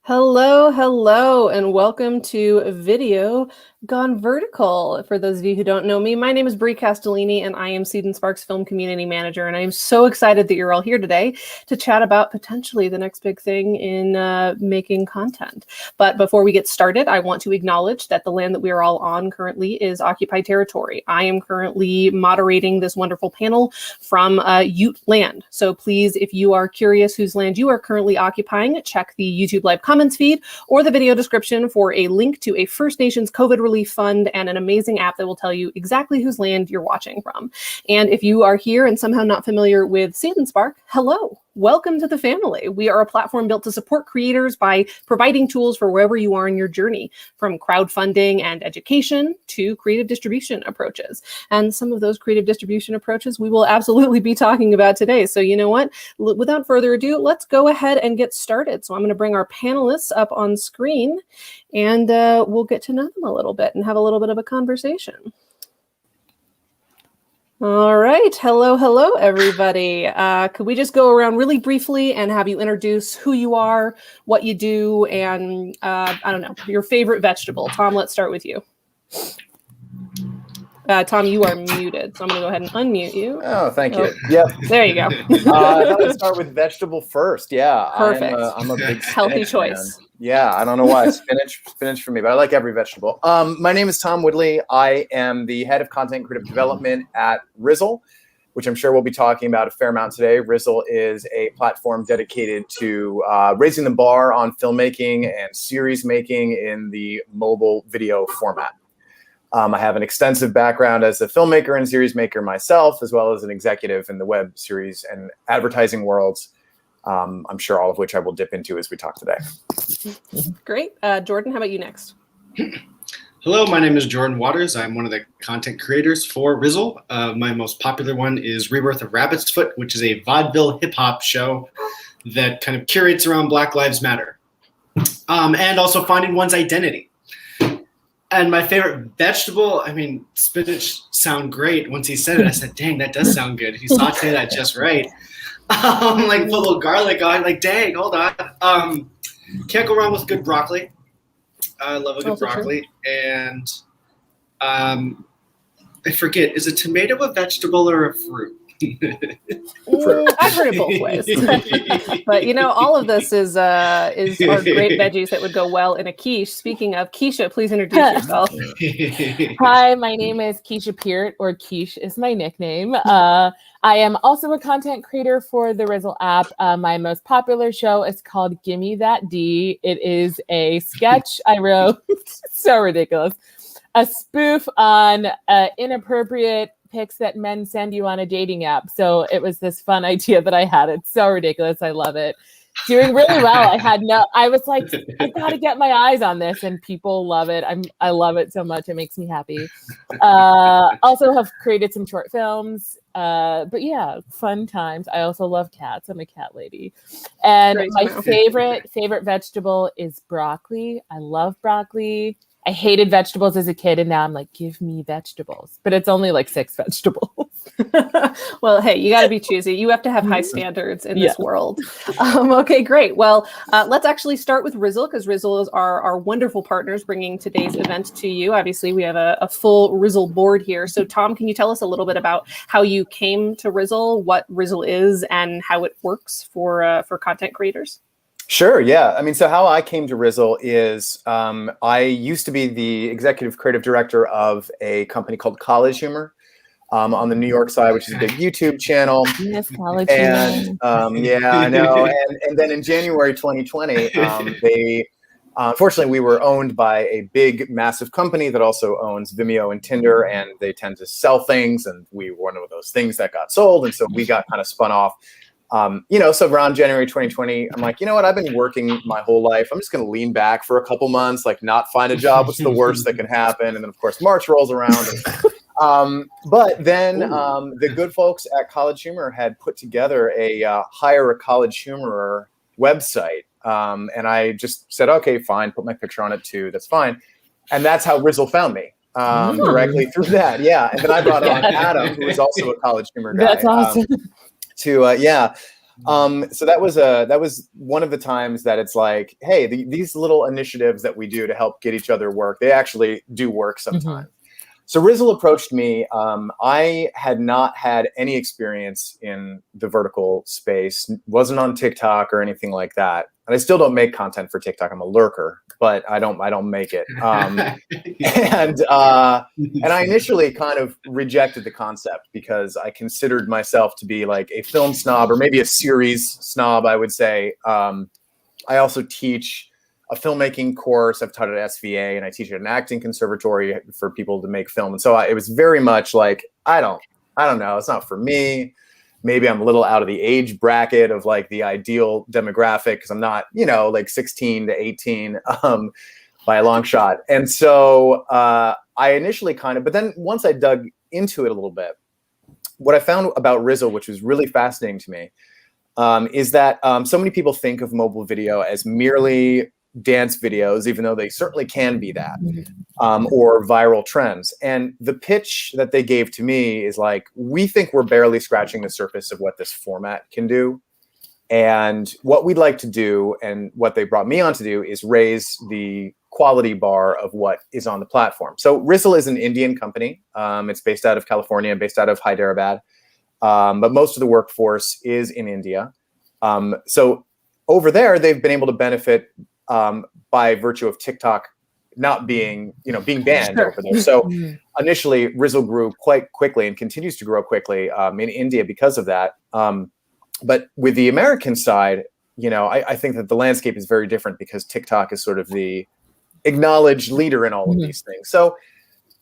Hello, hello, and welcome to Video Gone Vertical. For those of you who don't know me, my name is Brie Castellini, and I am Seed&Spark's Film Community Manager, and I am so excited that you're all here today to chat about potentially the next big thing in making content. But before we get started, I want to acknowledge that the land that we are all on currently is occupied territory. I am currently moderating this wonderful panel from Ute land. So please, if you are curious whose land you are currently occupying, check the YouTube live comments feed or the video description for a link to a First Nations COVID relief fund and an amazing app that will tell you exactly whose land you're watching from. And if you are here and somehow not familiar with Seed&Spark, hello. Welcome to the family. We are a platform built to support creators by providing tools for wherever you are in your journey, from crowdfunding and education to creative distribution approaches. And some of those creative distribution approaches we will absolutely be talking about today. So you know what? Without further ado, let's go ahead and get started. So I'm going to bring our panelists up on screen and we'll get to know them a little bit and have a little bit of a conversation. All right. Hello, everybody. Could we just go around really briefly and have you introduce who you are, what you do, and I don't know, your favorite vegetable? Thom, let's start with you. Thom, you are muted, so I'm going to go ahead and unmute you. Oh, thank you. Yep. There you go. I thought we'd start with vegetable first. Yeah. Perfect. I'm a big healthy choice. Man. Yeah, I don't know why. Spinach for me, but I like every vegetable. My name is Thom Woodley. I am the head of content creative development at Rizzle, which I'm sure we'll be talking about a fair amount today. Rizzle is a platform dedicated to raising the bar on filmmaking and series making in the mobile video format. I have an extensive background as a filmmaker and series maker myself, as well as an executive in the web series and advertising worlds. I'm sure all of which I will dip into as we talk today. Great. Jordon, how about you next? Hello, my name is Jordon Waters. I'm one of the content creators for Rizzle. My most popular one is Rebirth of Rabbit's Foot, which is a vaudeville hip-hop show that kind of curates around Black Lives Matter. And also finding one's identity. And my favorite vegetable, I mean, spinach sound great. Once he said it, I said, dang, that does sound good. He sauteed that just right. Like put a little garlic on, like, dang, hold on. Can't go wrong with good broccoli. I love a good broccoli. True. And I forget, is a tomato a vegetable or a fruit? I've heard it both ways. But you know, all of this is our great veggies that would go well in a quiche. Speaking of, Kesha, please introduce yourself. Hi, my name is Kisha Peart, or Quiche is my nickname. I am also a content creator for the Rizzle app. My most popular show is called Gimme That D. It is a sketch I wrote, so ridiculous, a spoof on inappropriate pics that men send you on a dating app. So it was this fun idea that I had. It's so ridiculous. I love it. Doing really well. I was like, I gotta get my eyes on this, and people love it. I love it so much. It makes me happy. Also have created some short films. But yeah, fun times. I also love cats. I'm a cat lady. And my favorite vegetable is broccoli. I love broccoli. I hated vegetables as a kid, and now I'm like, give me vegetables. But it's only like 6 vegetables. Well, hey, you got to be choosy. You have to have high standards in this world. Okay, great. Well, let's actually start with Rizzle, because Rizzle is our wonderful partners bringing today's event to you. Obviously, we have a full Rizzle board here. So, Thom, can you tell us a little bit about how you came to Rizzle, what Rizzle is, and how it works for content creators? Sure, yeah. I mean, so how I came to Rizzle is I used to be the executive creative director of a company called College Humor on the New York side, which is a big YouTube channel. Yes, College Humor. Yeah, I know. And then in January 2020, they unfortunately, we were owned by a big, massive company that also owns Vimeo and Tinder, and they tend to sell things, and we were one of those things that got sold, and so we got kind of spun off. So around January 2020, I'm like, you know what? I've been working my whole life. I'm just going to lean back for a couple months, like not find a job. What's the worst that can happen? And then, of course, March rolls around. But then the good folks at College Humor had put together a hire a college humorer website. And I just said, okay, fine, put my picture on it too. That's fine. And that's how Rizzle found me. Directly through that. Yeah. And then I brought on Adam, who is also a College Humor guy. That's awesome. So that was one of the times that it's like, hey, these little initiatives that we do to help get each other work, they actually do work sometimes. So Rizzle approached me. I had not had any experience in the vertical space, wasn't on TikTok or anything like that. And I still don't make content for TikTok. I'm a lurker, but I don't make it. And I initially kind of rejected the concept because I considered myself to be like a film snob or maybe a series snob, I would say. I also teach a filmmaking course. I've taught at SVA, and I teach at an acting conservatory for people to make film. And so it was very much like, I don't know. It's not for me. Maybe I'm a little out of the age bracket of like the ideal demographic because I'm not, like 16 to 18 by a long shot. And so I initially but then once I dug into it a little bit, what I found about Rizzle, which was really fascinating to me, is that so many people think of mobile video as merely dance videos, even though they certainly can be that, or viral trends. And the pitch that they gave to me is like, we think we're barely scratching the surface of what this format can do. And what we'd like to do, and what they brought me on to do, is raise the quality bar of what is on the platform. So Rizzle is an Indian company. It's based out of California, based out of Hyderabad. But most of the workforce is in India. So over there, they've been able to benefit by virtue of TikTok not being banned over there. So initially, Rizzle grew quite quickly and continues to grow quickly in India because of that. But with the American side, I think that the landscape is very different because TikTok is sort of the acknowledged leader in all of these things. So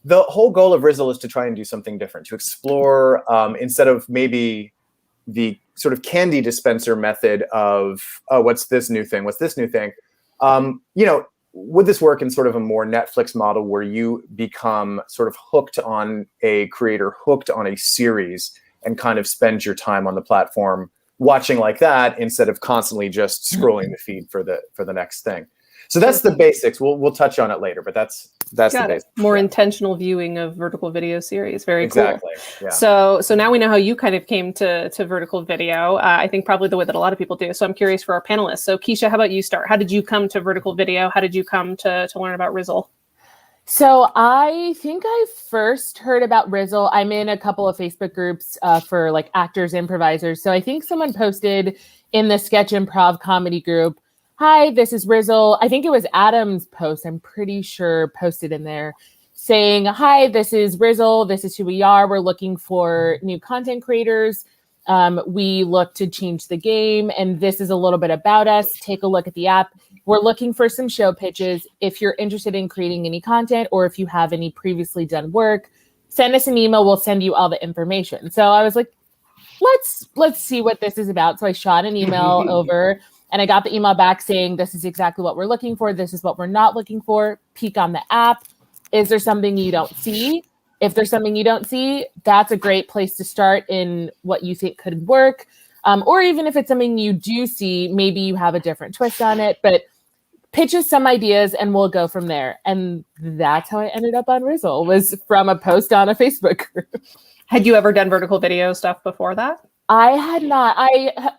the whole goal of Rizzle is to try and do something different, to explore instead of maybe the sort of candy dispenser method of, oh, what's this new thing? What's this new thing? Would this work in sort of a more Netflix model where you become sort of hooked on a creator, hooked on a series, and kind of spend your time on the platform watching like that instead of constantly just scrolling the feed for the next thing? So that's the basics. We'll touch on it later, but that's the basics. More intentional viewing of vertical video series. Very cool. Yeah. So now we know how you kind of came to vertical video. I think probably the way that a lot of people do. So I'm curious for our panelists. So Kesha, how about you start? How did you come to vertical video? How did you come to learn about Rizzle? So I think I first heard about Rizzle. I'm in a couple of Facebook groups for like actors, improvisers. So I think someone posted in the sketch improv comedy group, "Hi, this is Rizzle." I think it was Adam's post, I'm pretty sure, posted in there saying, "Hi, this is Rizzle. This is who we are. We're looking for new content creators. We look to change the game, and this is a little bit about us. Take a look at the app. We're looking for some show pitches. If you're interested in creating any content, or if you have any previously done work, send us an email. We'll send you all the information." So I was like, let's see what this is about. So I shot an email over, and I got the email back saying, "This is exactly what we're looking for. This is what we're not looking for. Peek on the app. Is there something you don't see? If there's something you don't see, that's a great place to start in what you think could work. Or even if it's something you do see, maybe you have a different twist on it, but pitch us some ideas and we'll go from there." And that's how I ended up on Rizzle, was from a post on a Facebook group. Had you ever done vertical video stuff before that? I had not.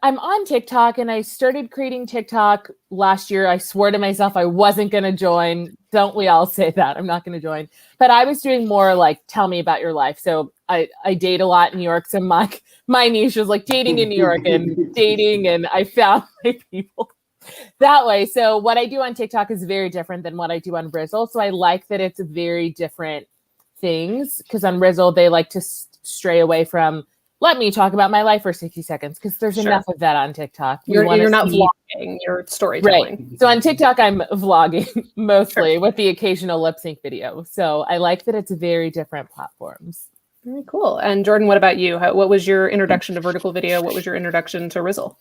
I'm on TikTok, and I started creating TikTok last year. I swore to myself I wasn't going to join. Don't we all say that? I'm not going to join. But I was doing more like, tell me about your life. So I date a lot in New York. So my niche was like dating in New York and dating, and I found my people that way. So what I do on TikTok is very different than what I do on Rizzle. So I like that it's very different things, because on Rizzle, they like to stray away from, let me talk about my life for 60 seconds, because there's enough of that on TikTok. You're not vlogging, you're storytelling. Right. So on TikTok, I'm vlogging mostly with the occasional lip sync video. So I like that it's very different platforms. Very cool. And Jordon, what about you? What was your introduction to vertical video? What was your introduction to Rizzle?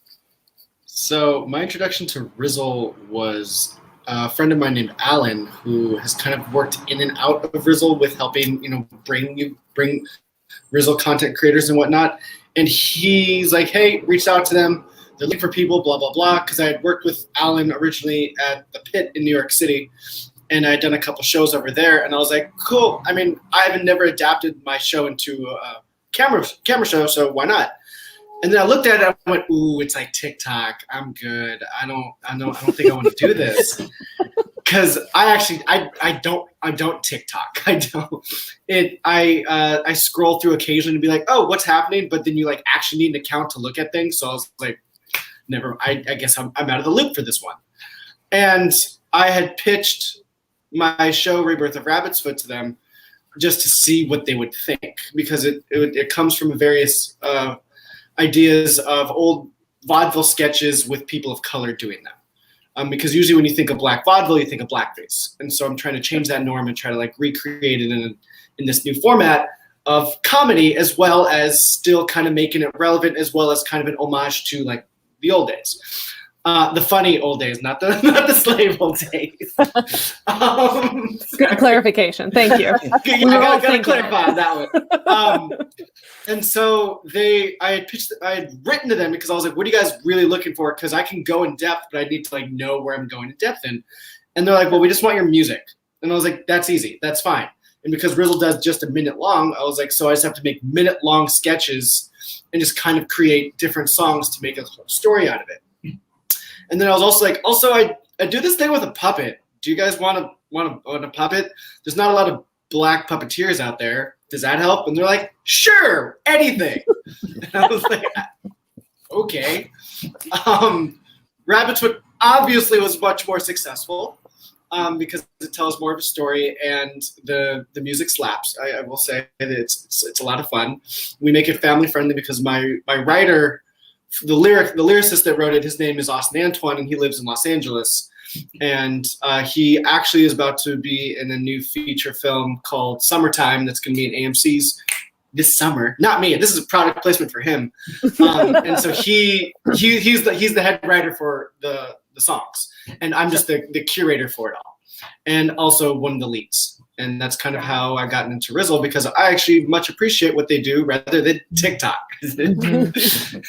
So my introduction to Rizzle was a friend of mine named Alan, who has kind of worked in and out of Rizzle with helping, bring Rizzle content creators and whatnot. And he's like, hey, reached out to them. They're looking for people, blah, blah, blah. Because I had worked with Alan originally at the Pit in New York City, and I had done a couple shows over there. And I was like, cool. I mean, I haven't never adapted my show into a camera show, so why not? And then I looked at it, I went, ooh, it's like TikTok. I'm good. I don't think I want to do this. Because I don't TikTok. I scroll through occasionally and be like, oh, what's happening? But then you like actually need an account to look at things. So I was like, I guess I'm out of the loop for this one. And I had pitched my show Rebirth of Rabbit's Foot to them just to see what they would think, because it comes from various ideas of old vaudeville sketches with people of color doing them. Because usually when you think of black vaudeville, you think of blackface. And so I'm trying to change that norm and try to like recreate it in this new format of comedy, as well as still kind of making it relevant, as well as kind of an homage to like the old days. The funny old days, not the slave old days. Good clarification. Thank you. I gotta clarify that one. And so I had written to them because I was like, what are you guys really looking for? Because I can go in depth, but I need to like know where I'm going in depth in. And they're like, well, we just want your music. And I was like, that's easy. That's fine. And because Rizzle does just a minute long, I was like, so I just have to make minute-long sketches and just kind of create different songs to make a whole story out of it. And then I was also like, I do this thing with a puppet. Do you guys want a puppet? There's not a lot of black puppeteers out there. Does that help? And they're like, sure, anything. And I was like, okay. Rabbit's Foot obviously was much more successful because it tells more of a story, and the music slaps. I will say that it's a lot of fun. We make it family friendly because my writer, the lyricist that wrote it, his name is Austin Antoine, and he lives in Los Angeles. And he actually is about to be in a new feature film called Summertime that's going to be in AMC's this summer. Not me. This is a product placement for him. And so he's the head writer for the songs, and I'm just the curator for it all, and also one of the leads. And that's kind of how I got into Rizzle, because I actually much appreciate what they do rather than TikTok.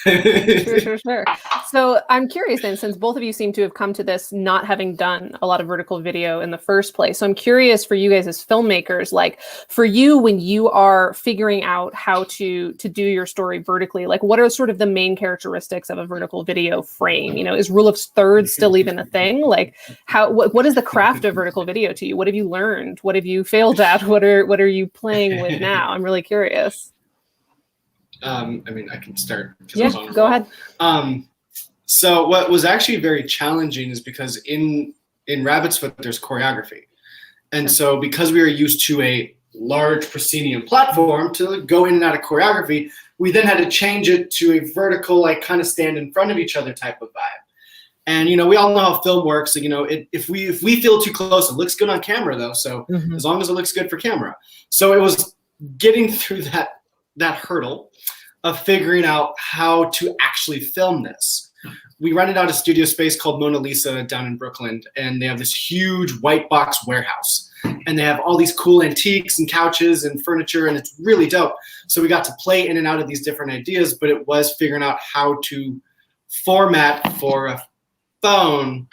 Sure. So I'm curious then, since both of you seem to have come to this not having done a lot of vertical video in the first place. So I'm curious for you guys as filmmakers, like for you, when you are figuring out how to do your story vertically, like what are sort of the main characteristics of a vertical video frame? You know, is rule of thirds still even a thing? Like what is the craft of vertical video to you? What have you learned? What have you failed at? What are you playing with now? I'm really curious. I mean, I can start. Yeah, go ahead. So what was actually very challenging is because in Rabbit's Foot, there's choreography. And so because we were used to a large proscenium platform to go in and out of choreography, we then had to change it to a vertical, like kind of stand in front of each other type of vibe. And, you know, we all know how film works. So, you know, if we feel too close, it looks good on camera, though. So as long as it looks good for camera. So it was getting through that hurdle of figuring out how to actually film this. We rented out a studio space called Mona Lisa down in Brooklyn, and they have this huge white box warehouse. And they have all these cool antiques and couches and furniture, and it's really dope. So we got to play in and out of these different ideas, but it was figuring out how to format for a phone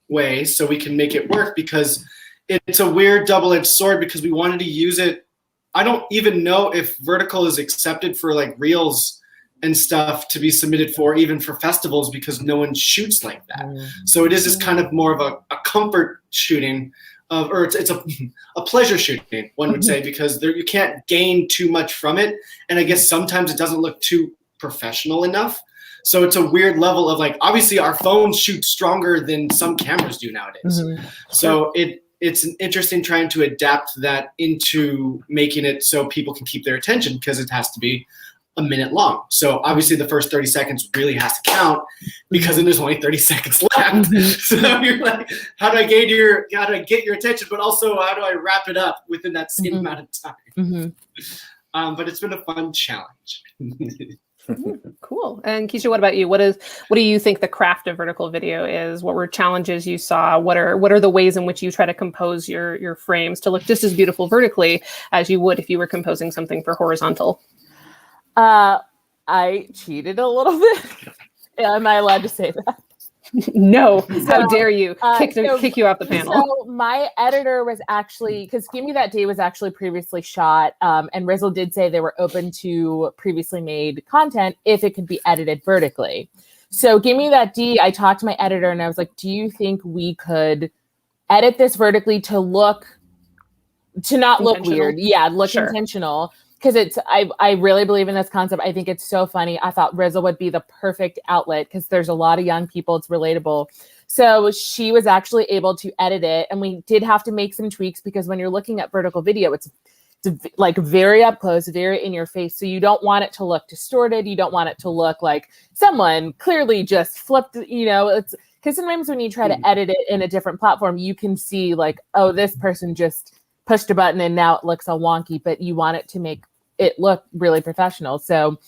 way so we can make it work, because it's a weird double-edged sword, because we wanted to use it. I don't even know if vertical is accepted for like reels and stuff to be submitted for, even for festivals, because no one shoots like that. So it is just kind of more of a comfort shooting, or it's a pleasure shooting, one would say, because you can't gain too much from it. And I guess sometimes it doesn't look too professional enough. So it's a weird level of like, obviously our phones shoot stronger than some cameras do nowadays. So it's an interesting trying to adapt that into making it so people can keep their attention, because it has to be a minute long. So obviously the first 30 seconds really has to count, because then there's only 30 seconds left. So you're like, how do I get your attention, but also how do I wrap it up within that same amount of time? But it's been a fun challenge. Cool. And Kesha, what about you? What do you think the craft of vertical video is? What were challenges you saw? What are the ways in which you try to compose your frames to look just as beautiful vertically as you would if you were composing something for horizontal? I cheated a little bit. Am I allowed to say that? No, how dare you kick you off the panel. So my editor was actually, because Gimme That D was actually previously shot, and Rizzle did say they were open to previously made content if it could be edited vertically. So Gimme That D, I talked to my editor and I was like, do you think we could edit this vertically to not look weird? Yeah, look intentional. Because I really believe in this concept. I think it's so funny. I thought Rizzle would be the perfect outlet because there's a lot of young people. It's relatable. So she was actually able to edit it. And we did have to make some tweaks because when you're looking at vertical video, it's like very up close, very in your face. So you don't want it to look distorted. You don't want it to look like someone clearly just flipped, it's because sometimes when you try to edit it in a different platform, you can see like, oh, this person just pushed a button and now it looks all wonky, but you want it to make it looked really professional. So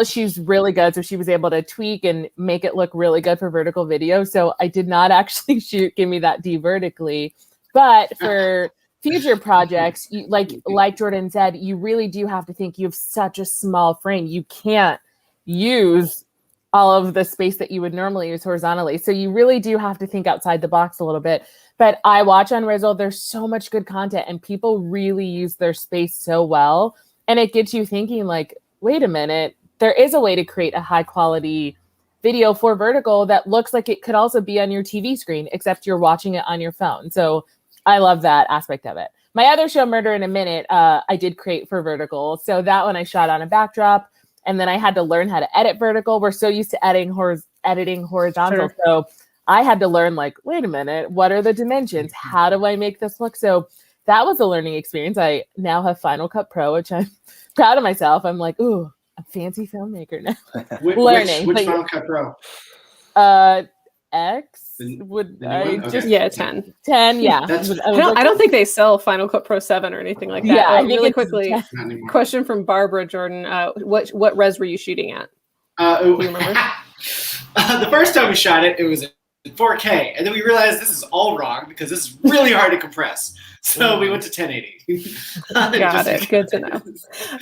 she's really good. So she was able to tweak and make it look really good for vertical video. So I did not actually shoot Gimme That D vertically, but for future projects, like Jordan said, you really do have to think you have such a small frame. You can't use all of the space that you would normally use horizontally. So you really do have to think outside the box a little bit. But I watch on Rizzle, there's so much good content and people really use their space so well. And it gets you thinking like, wait a minute, there is a way to create a high quality video for vertical that looks like it could also be on your TV screen, except you're watching it on your phone. So I love that aspect of it. My other show, Murder in a Minute, I did create for vertical. So that one I shot on a backdrop and then I had to learn how to edit vertical. We're so used to editing horizontal. Sure. So I had to learn like, wait a minute, what are the dimensions? How do I make this look? So that was a learning experience. I now have Final Cut Pro, which I'm proud of myself. I'm like, ooh, a fancy filmmaker now. Learning. Which Final Cut Pro? X would I just 10. 10, yeah. I don't think they sell Final Cut Pro 7 or anything like that. Yeah, really quickly. Question from Barbara Jordan. What res were you shooting at? Do you remember? The first time we shot it, it was in 4K, and then we realized this is all wrong because this is really hard to compress. So we went to 1080. Got it. Good to know.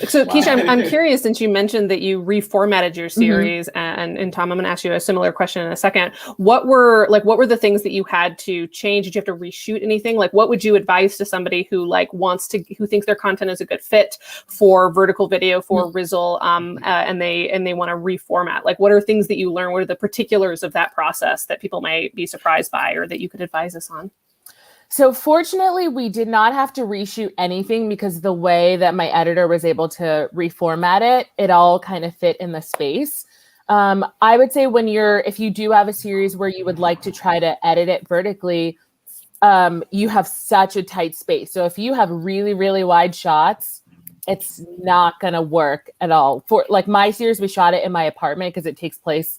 So Kesha, I'm curious, since you mentioned that you reformatted your series, and Thom, I'm going to ask you a similar question in a second. What were the things that you had to change? Did you have to reshoot anything? Like, what would you advise to somebody who who thinks their content is a good fit for vertical video for Rizzle, and they want to reformat? Like, what are things that you learn? What are the particulars of that process that people might be surprised by, or that you could advise us on? So fortunately, we did not have to reshoot anything because the way that my editor was able to reformat it all kind of fit in the space. I would say if you do have a series where you would like to try to edit it vertically, you have such a tight space. So if you have really, really wide shots, it's not going to work at all. For like my series, we shot it in my apartment because it takes place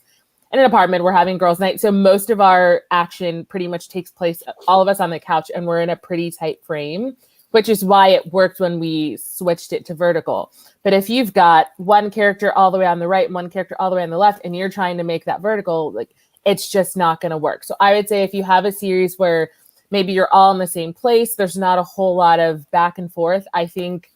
in an apartment. We're having girls' night. So most of our action pretty much takes place, all of us on the couch, and we're in a pretty tight frame, which is why it worked when we switched it to vertical. But if you've got one character all the way on the right and one character all the way on the left, and you're trying to make that vertical, like it's just not going to work. So I would say if you have a series where maybe you're all in the same place, there's not a whole lot of back and forth, I think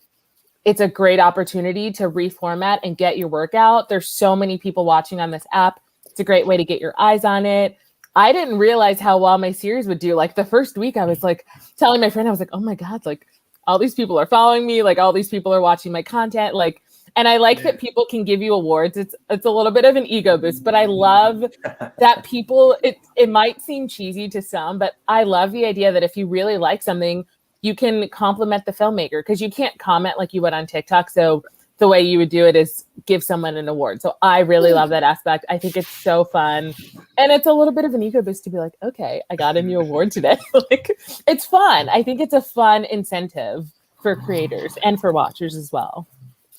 it's a great opportunity to reformat and get your work out. There's so many people watching on this app. It's a great way to get your eyes on it. I didn't realize how well my series would do. Like the first week I was like telling my friend, I was like, oh my God, like all these people are following me. Like all these people are watching my content. Like, and I like that people can give you awards. It's a little bit of an ego boost, but I love that people, it might seem cheesy to some, but I love the idea that if you really like something, you can compliment the filmmaker because you can't comment like you would on TikTok. So the way you would do it is give someone an award. So I really love that aspect. I think it's so fun. And it's a little bit of an ego boost to be like, okay, I got a new award today. Like it's fun. I think it's a fun incentive for creators and for watchers as well.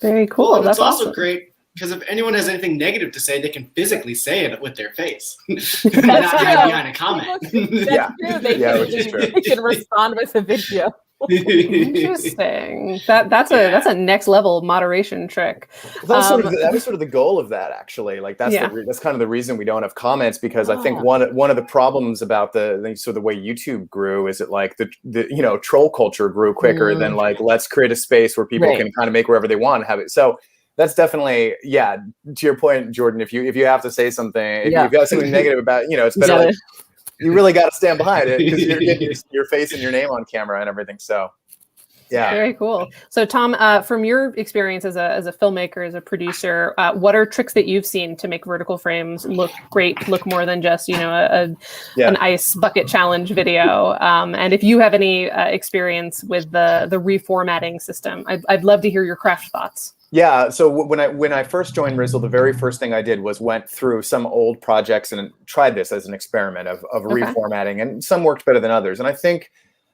Very cool. Well, that's also awesome. Great because if anyone has anything negative to say, they can physically say it with their face. That's not true. behind a comment. That's true. They can respond with a video. Interesting. That's a next level moderation trick. That was sort of the goal of that, actually. Like that's kind of the reason we don't have comments, because I think one of the problems about the way YouTube grew is that like the troll culture grew quicker than like let's create a space where people can kind of make wherever they want and have it. So that's definitely, yeah, to your point, Jordan, if you have to say something, if you have something negative about, it's better like, you really got to stand behind it because you're getting your face and your name on camera and everything. So yeah. Very cool. So Thom, from your experience as a filmmaker, as a producer, what are tricks that you've seen to make vertical frames look great, look more than just, an ice bucket challenge video? And if you have any experience with the reformatting system, I'd love to hear your craft thoughts. Yeah. So when I first joined Rizzle, the very first thing I did was went through some old projects and tried this as an experiment of reformatting, and some worked better than others. And I think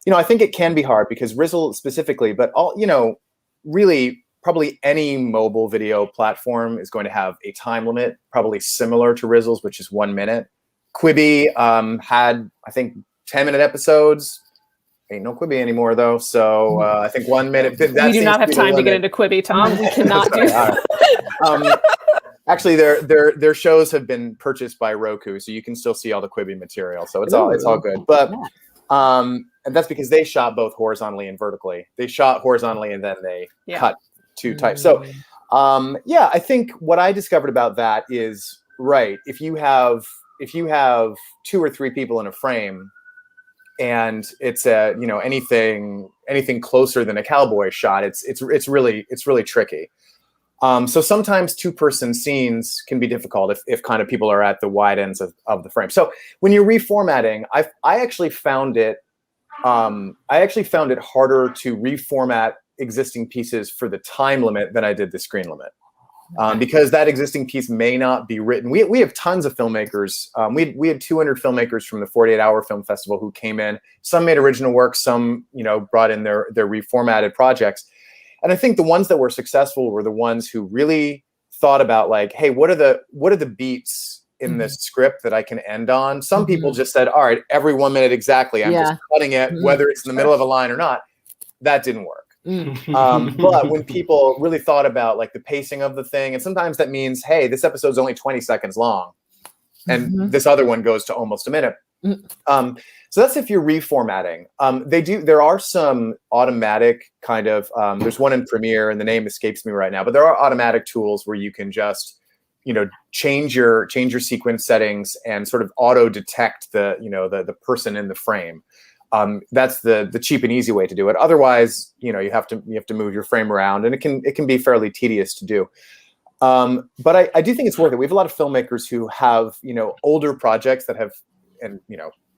it can be hard because Rizzle specifically, but really probably any mobile video platform is going to have a time limit, probably similar to Rizzle's, which is 1 minute. Quibi had, I think, 10-minute episodes. Ain't no Quibi anymore though, so I think 1 minute. We do not have time to get into Quibi, Thom. We cannot do that. Actually, their shows have been purchased by Roku, so you can still see all the Quibi material. So it's all good. But and that's because they shot both horizontally and vertically. They shot horizontally and then they cut to type. So I think what I discovered about that is if you have 2 or 3 people in a frame, and it's anything closer than a cowboy shot, it's really tricky. So sometimes 2-person scenes can be difficult if kind of people are at the wide ends of the frame. So when you're reformatting, I actually found it harder to reformat existing pieces for the time limit than I did the screen limit. Because that existing piece may not be written. We have tons of filmmakers. We had 200 filmmakers from the 48-Hour Film Festival who came in. Some made original work, some brought in their reformatted projects. And I think the ones that were successful were the ones who really thought about like, hey, what are the beats in this script that I can end on? Some people just said, all right, every 1 minute exactly, I'm just cutting it, whether it's in the middle of a line or not. That didn't work. But when people really thought about like the pacing of the thing, and sometimes that means, hey, this episode's only 20 seconds long and this other one goes to almost a minute. So that's if you're reformatting. There are some automatic kind of, there's one in Premiere and the name escapes me right now, but there are automatic tools where you can just, change your sequence settings and sort of auto detect the person in the frame. That's the cheap and easy way to do it. Otherwise, you have to move your frame around, and it can be fairly tedious to do. But I do think it's worth it. We have a lot of filmmakers who have older projects that have, and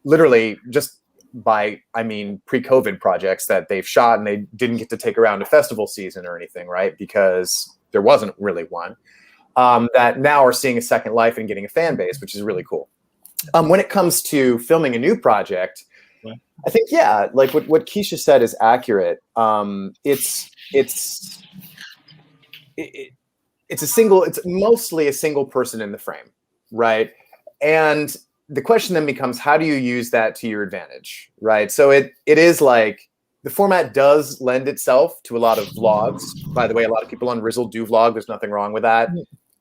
literally just pre-COVID projects that they've shot and they didn't get to take around a festival season or anything, right? Because there wasn't really one. That now are seeing a second life and getting a fan base, which is really cool. When it comes to filming a new project, I think, like what Kesha said is accurate. It's mostly a single person in the frame, right? And the question then becomes, how do you use that to your advantage, right? So it is like, the format does lend itself to a lot of vlogs. By the way, a lot of people on Rizzle do vlog. There's nothing wrong with that.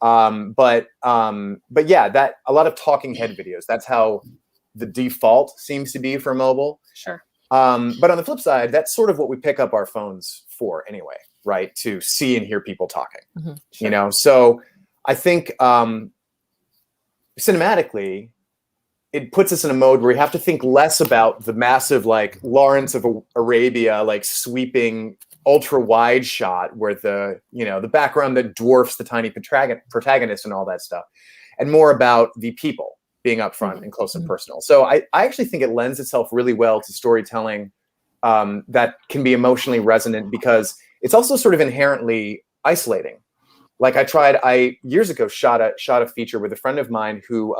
But that a lot of talking head videos. That's how the default seems to be for mobile. Sure. But on the flip side, that's sort of what we pick up our phones for anyway, right? To see and hear people talking, Sure. So I think cinematically, it puts us in a mode where we have to think less about the massive, like Lawrence of Arabia, like sweeping ultra wide shot where the background that dwarfs the tiny protagonist and all that stuff, and more about the people being up front and close and personal. So I actually think it lends itself really well to storytelling that can be emotionally resonant, because it's also sort of inherently isolating. Like I years ago shot a feature with a friend of mine who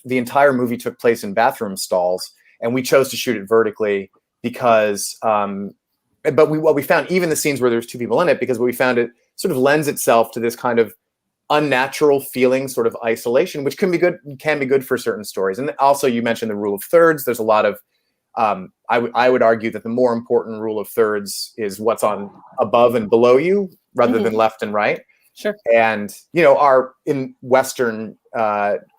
the entire movie took place in bathroom stalls, and we chose to shoot it vertically because what we found, even the scenes where there's 2 people in it, because what we found, it sort of lends itself to this kind of unnatural feeling, sort of isolation, which can be good for certain stories. And also, you mentioned the rule of thirds. There's a lot of I would argue that the more important rule of thirds is what's on above and below you rather than left and right. Sure. And in Western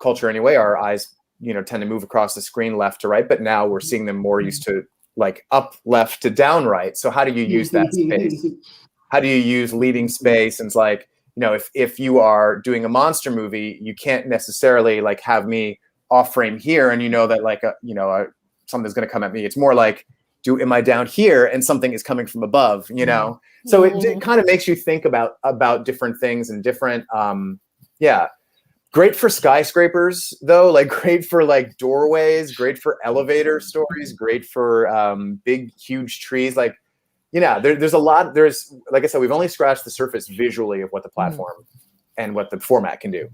culture anyway, our eyes tend to move across the screen left to right, but now we're seeing them more used to like up left to down right. So how do you use that space? How do you use leading space? And it's like, if you are doing a monster movie, you can't necessarily like have me off frame here, and that like something's going to come at me. It's more like, am I down here and something is coming from above? So it kind of makes you think about different things and different. Great for skyscrapers though, like great for like doorways, great for elevator stories, great for big huge trees. Like there's a lot. There's, like I said, we've only scratched the surface visually of what the platform and what the format can do.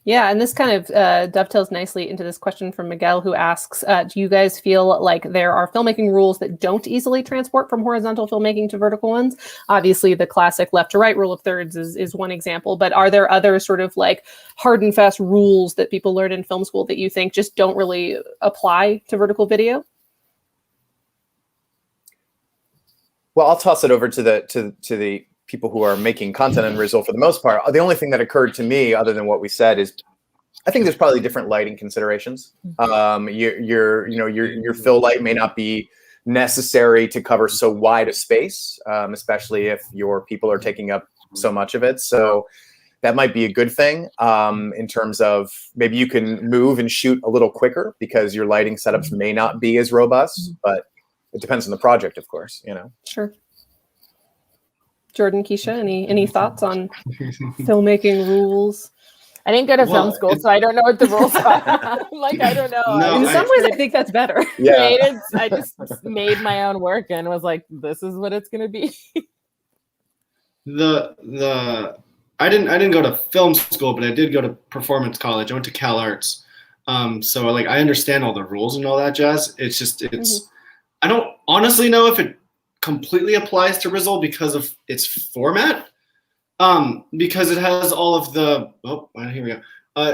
Yeah, and this kind of dovetails nicely into this question from Miguel, who asks, do you guys feel like there are filmmaking rules that don't easily transport from horizontal filmmaking to vertical ones? Obviously, the classic left to right rule of thirds is one example, but are there other sort of like hard and fast rules that people learn in film school that you think just don't really apply to vertical video? Well, I'll toss it over to the people who are making content in Rizzle for the most part. The only thing that occurred to me, other than what we said, is I think there's probably different lighting considerations. Your fill light may not be necessary to cover so wide a space, especially if your people are taking up so much of it. So that might be a good thing in terms of maybe you can move and shoot a little quicker because your lighting setups may not be as robust, but it depends on the project, of course. Sure. Jordon, Kesha, any thoughts on filmmaking rules? I didn't go to film school, so I don't know what the rules are. Like, I don't know. No, in some ways, I think that's better. Yeah. I just made my own work and was like, this is what it's going to be. I didn't go to film school, but I did go to performance college. I went to Cal Arts. So like I understand all the rules and all that jazz. It's just I don't honestly know if it completely applies to Rizzle because of its format. Because it has all of the here we go.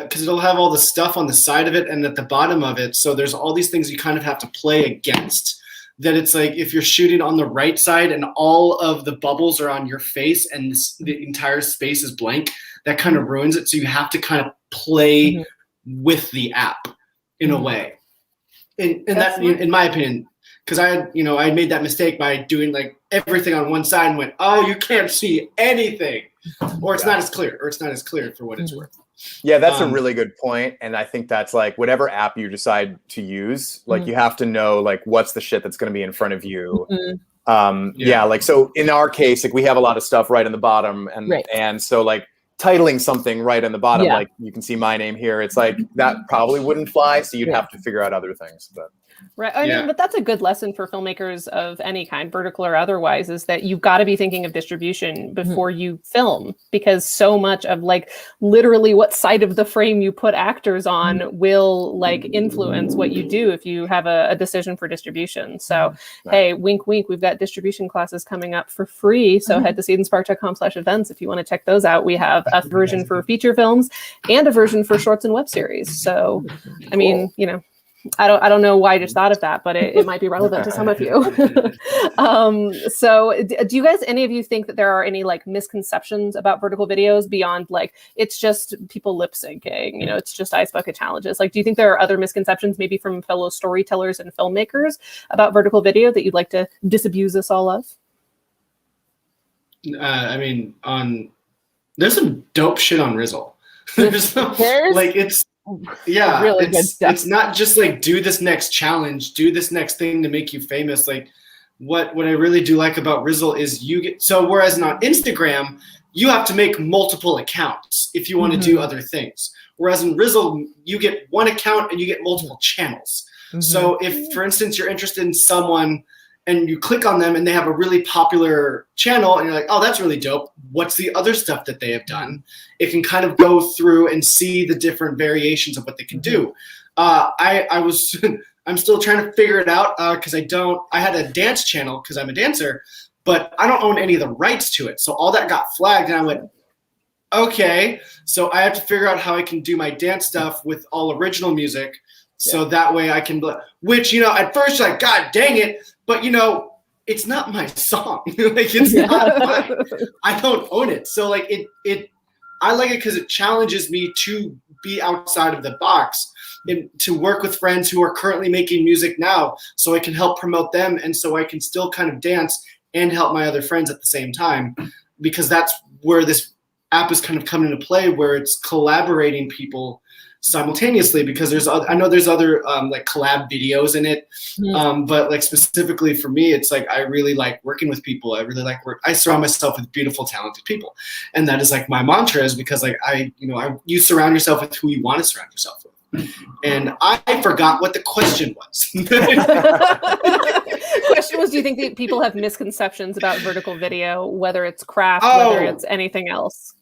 Because it'll have all the stuff on the side of it and at the bottom of it. So there's all these things you kind of have to play against. That it's like if you're shooting on the right side and all of the bubbles are on your face and the entire space is blank, that kind of ruins it. So you have to kind of play with the app in a way. And that, in my opinion, because I had made that mistake by doing like everything on one side and went, oh, you can't see anything, or it's not as clear, for what it's worth. Yeah, that's a really good point. And I think that's like whatever app you decide to use, like you have to know like what's the shit that's going to be in front of you. Like so in our case, like we have a lot of stuff right on the bottom, and so like titling something right on the bottom, like you can see my name here. It's like that probably wouldn't fly, so you'd have to figure out other things. But right. I mean, but that's a good lesson for filmmakers of any kind, vertical or otherwise, is that you've got to be thinking of distribution before you film, because so much of like literally what side of the frame you put actors on will like influence what you do if you have a decision for distribution. So, hey, wink, wink, we've got distribution classes coming up for free. So head to seedspark.com/events if you want to check those out. We have a version for feature films and a version for shorts and web series. So, I mean, I don't know why I just thought of that, but it might be relevant to some of you. So do you guys, any of you think that there are any like misconceptions about vertical videos beyond like, it's just people lip syncing, it's just ice bucket challenges? Like, do you think there are other misconceptions maybe from fellow storytellers and filmmakers about vertical video that you'd like to disabuse us all of? I mean, there's some dope shit on Rizzle. Really good stuff. It's not just like do this next challenge, do this next thing to make you famous. Like what I really do like about Rizzle is whereas on Instagram you have to make multiple accounts if you want to do other things. Whereas in Rizzle you get one account and you get multiple channels. So if, for instance, you're interested in someone and you click on them and they have a really popular channel and you're like, oh, that's really dope. What's the other stuff that they have done? It can kind of go through and see the different variations of what they can do. I'm still trying to figure it out because I had a dance channel because I'm a dancer, but I don't own any of the rights to it. So all that got flagged and I went, okay, so I have to figure out how I can do my dance stuff with all original music. So that way I can, which, at first like, God dang it. But, it's not my song. Like, it's not mine. I don't own it. So like I like it because it challenges me to be outside of the box and to work with friends who are currently making music now so I can help promote them. And so I can still kind of dance and help my other friends at the same time, because that's where this app is kind of coming into play where it's collaborating people simultaneously, because I know there's other like collab videos in it, but like specifically for me, it's like I really like working with people. I really like I surround myself with beautiful, talented people, and that is like my mantra, is because like you surround yourself with who you want to surround yourself with. And I forgot what the question was. Question was, do you think that people have misconceptions about vertical video, whether it's craft, whether it's anything else?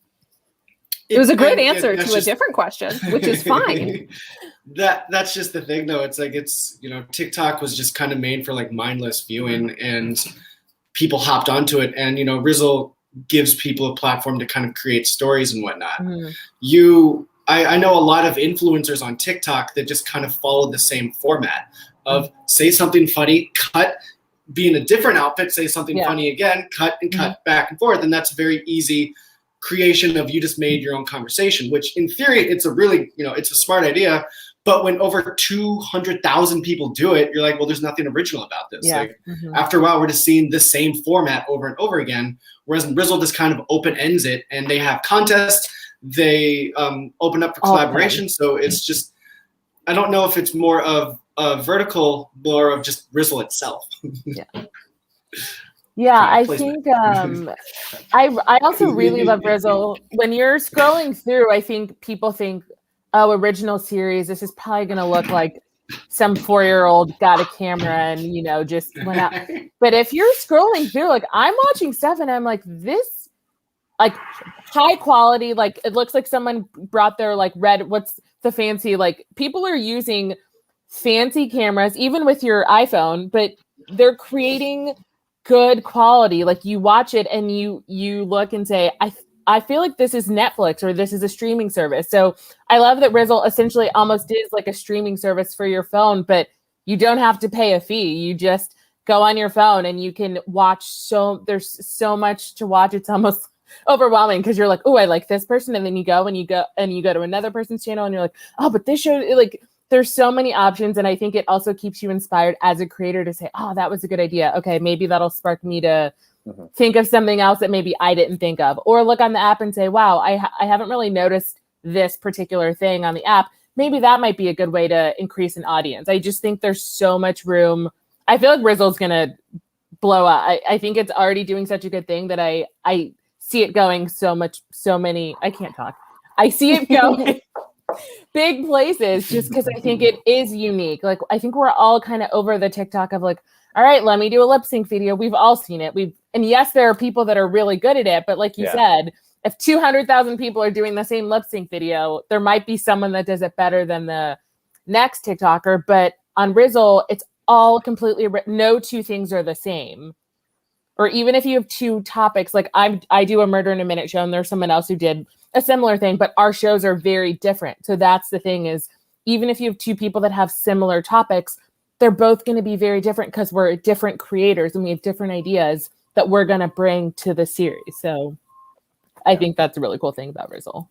It was a great answer to a different question, which is fine. That's just the thing, though. It's like TikTok was just kind of made for like mindless viewing, and people hopped onto it. And Rizzle gives people a platform to kind of create stories and whatnot. I know a lot of influencers on TikTok that just kind of follow the same format of say something funny, cut, be in a different outfit, say something funny again, cut and cut back and forth, and that's very easy creation of you just made your own conversation, which in theory, it's a really, it's a smart idea. But when over 200,000 people do it, you're like, well, there's nothing original about this. Yeah. Like, after a while, we're just seeing the same format over and over again. Whereas Rizzle just kind of open ends it, and they have contests. They open up for collaboration. So it's just, I don't know if it's more of a vertical, more of just Rizzle itself. Yeah, I think I also really love Rizzle. When you're scrolling through, I think people think, oh, original series, this is probably going to look like some 4-year-old got a camera and, just went out. But if you're scrolling through, like I'm watching stuff and I'm like, this, like high quality, like it looks like someone brought their like what's the fancy, like people are using fancy cameras, even with your iPhone, but they're creating good quality. Like you watch it and you look and say, I feel like this is Netflix or this is a streaming service. So I love that Rizzle essentially almost is like a streaming service for your phone, but you don't have to pay a fee. You just go on your phone and you can watch. There's so much to watch. It's almost overwhelming because you're like, oh, I like this person. And then you go to another person's channel and you're like, oh, but this show, like, there's so many options. And I think it also keeps you inspired as a creator to say, oh, that was a good idea. Okay, maybe that'll spark me to think of something else that maybe I didn't think of. Or look on the app and say, wow, I haven't really noticed this particular thing on the app. Maybe that might be a good way to increase an audience. I just think there's so much room. I feel like Rizzle's going to blow up. I think it's already doing such a good thing that I see it going I can't talk. I see it going big places just because I think it is unique. Like, I think we're all kind of over the TikTok of like, all right, let me do a lip sync video. We've all seen it. And yes, there are people that are really good at it, but like you said, if 200,000 people are doing the same lip sync video, there might be someone that does it better than the next TikToker. But on Rizzle, it's all completely, no two things are the same. Or even if you have two topics, like I do a Murder in a Minute show and there's someone else who did a similar thing, but our shows are very different. So that's the thing is, even if you have two people that have similar topics, they're both going to be very different because we're different creators and we have different ideas that we're going to bring to the series. So I think that's a really cool thing about Rizzle.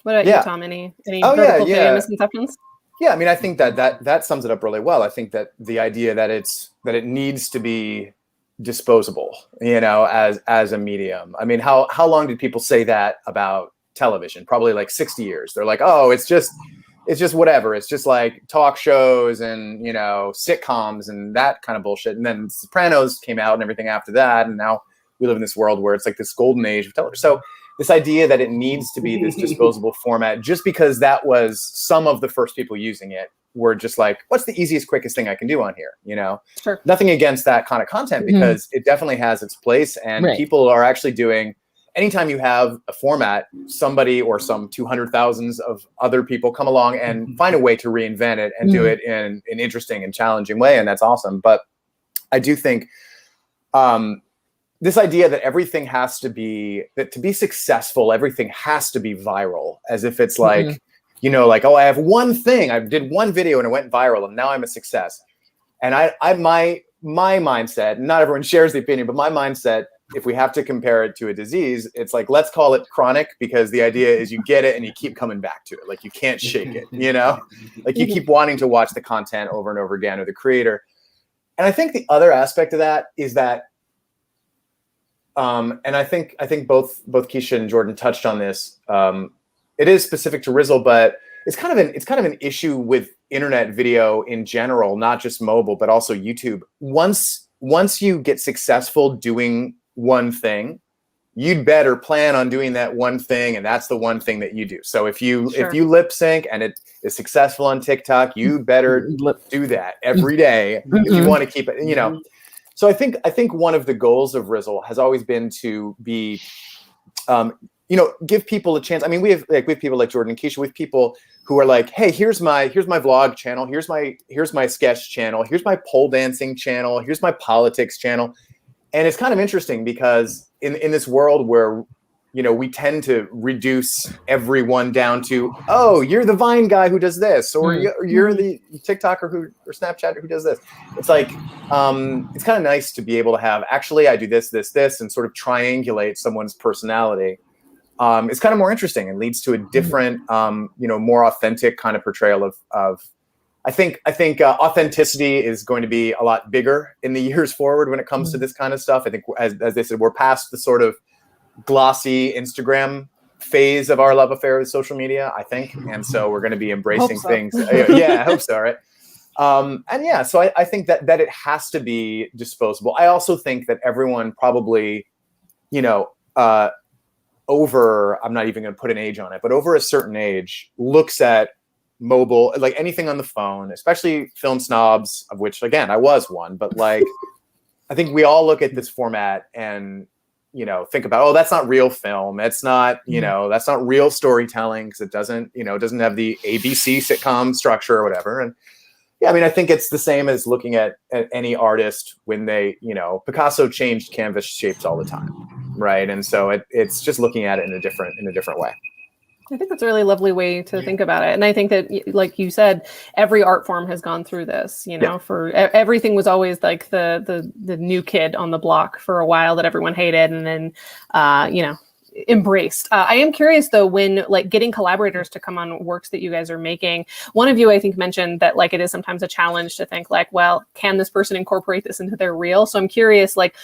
What about you, Thom? Any vertical video misconceptions? Yeah, I mean, I think that sums it up really well. I think that the idea that it needs to be disposable, as a medium. I mean, how long did people say that about television? Probably like 60 years. They're like, oh, it's just whatever. It's just like talk shows and, sitcoms and that kind of bullshit. And then Sopranos came out and everything after that. And now we live in this world where it's like this golden age of television. So this idea that it needs to be this disposable format, just because that was some of the first people using it, were just like, what's the easiest, quickest thing I can do on here? Sure. Nothing against that kind of content, because it definitely has its place, and people are actually doing. Anytime you have a format, somebody or some 200,000s of other people come along and find a way to reinvent it and do it in an interesting and challenging way, and that's awesome. But I do think this idea that everything has to be, that to be successful, everything has to be viral, as if it's like, like, oh, I have one thing, I did one video and it went viral and now I'm a success. And my mindset, not everyone shares the opinion, but my mindset, if we have to compare it to a disease, it's like, let's call it chronic, because the idea is you get it and you keep coming back to it. Like, you can't shake it, like you keep wanting to watch the content over and over again, or the creator. And I think the other aspect of that is that and I think both Kesha and Jordon touched on this. It is specific to Rizzle, but it's kind of an issue with internet video in general, not just mobile, but also YouTube. Once you get successful doing one thing, you'd better plan on doing that one thing, and that's the one thing that you do. So if you lip sync and it is successful on TikTok, you better do that every day if you want to keep it, you know. So I think one of the goals of Rizzle has always been to be, give people a chance. I mean, we have people like Jordon and Kesha, we have people who are like, hey, here's my vlog channel, here's my sketch channel, here's my pole dancing channel, here's my politics channel. And it's kind of interesting because in this world where, we tend to reduce everyone down to, oh, you're the Vine guy who does this, or you're the TikToker or Snapchatter who does this. It's like, it's kind of nice to be able to have, actually, I do this, and sort of triangulate someone's personality. It's kind of more interesting and leads to a different, more authentic kind of portrayal of I think authenticity is going to be a lot bigger in the years forward when it comes to this kind of stuff. I think, as they said, we're past the sort of glossy Instagram phase of our love affair with social media, I think. And so we're going to be embracing things. Yeah, I hope so, right? So I think that it has to be disposable. I also think that everyone probably, over, I'm not even going to put an age on it, but over a certain age, looks at mobile, like anything on the phone, especially film snobs, of which, again, I was one, but like, I think we all look at this format and, think about, oh, that's not real film. It's not, that's not real storytelling because it doesn't have the ABC sitcom structure or whatever. And yeah, I mean, I think it's the same as looking at any artist when they, Picasso changed canvas shapes all the time, right? And so it's just looking at it in a different way. I think that's a really lovely way to think about it. And I think that, like you said, every art form has gone through this, for everything was always like the new kid on the block for a while that everyone hated and then, embraced. I am curious though, when like getting collaborators to come on works that you guys are making, one of you I think mentioned that like it is sometimes a challenge to think like, well, can this person incorporate this into their reel? So I'm curious, like,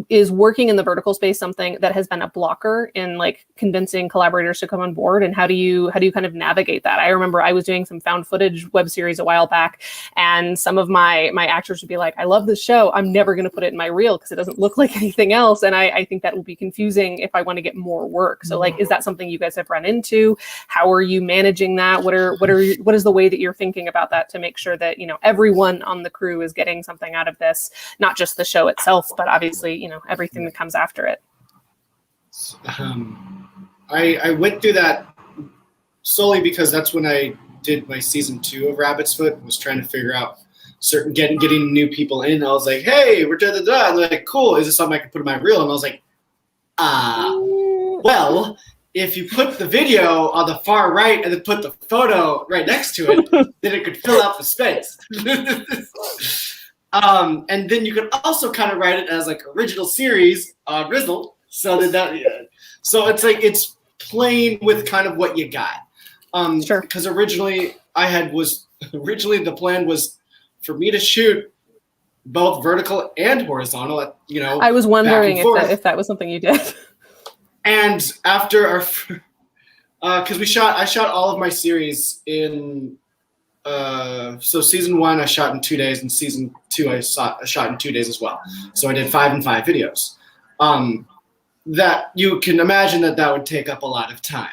is working in the vertical space something that has been a blocker in like convincing collaborators to come on board? And how do you kind of navigate that? I remember I was doing some found footage web series a while back, and some of my actors would be like, I love this show, I'm never going to put it in my reel because it doesn't look like anything else. And I think that will be confusing if I want to get more work. So like, is that something you guys have run into? How are you managing that? What is the way that you're thinking about that to make sure that, everyone on the crew is getting something out of this, not just the show itself, but obviously, everything that comes after it? I went through that solely because that's when I did my season 2 of Rabbit's Foot, was trying to figure out getting new people in. I was like, hey, we're da-da-da. And they're like, cool, is this something I can put in my reel? And I was like, well, if you put the video on the far right and then put the photo right next to it, then it could fill out the space. And then you could also kind of write it as like original series on Rizzle. So it's like, it's playing with kind of what you got. Sure. Because originally the plan was for me to shoot both vertical and horizontal, I was wondering if that was something you did. And after because I shot all of my series in, so season 1 I shot in 2 days, and season 2 I shot in 2 days as well. So I did 5 and 5 videos. That you can imagine that would take up a lot of time.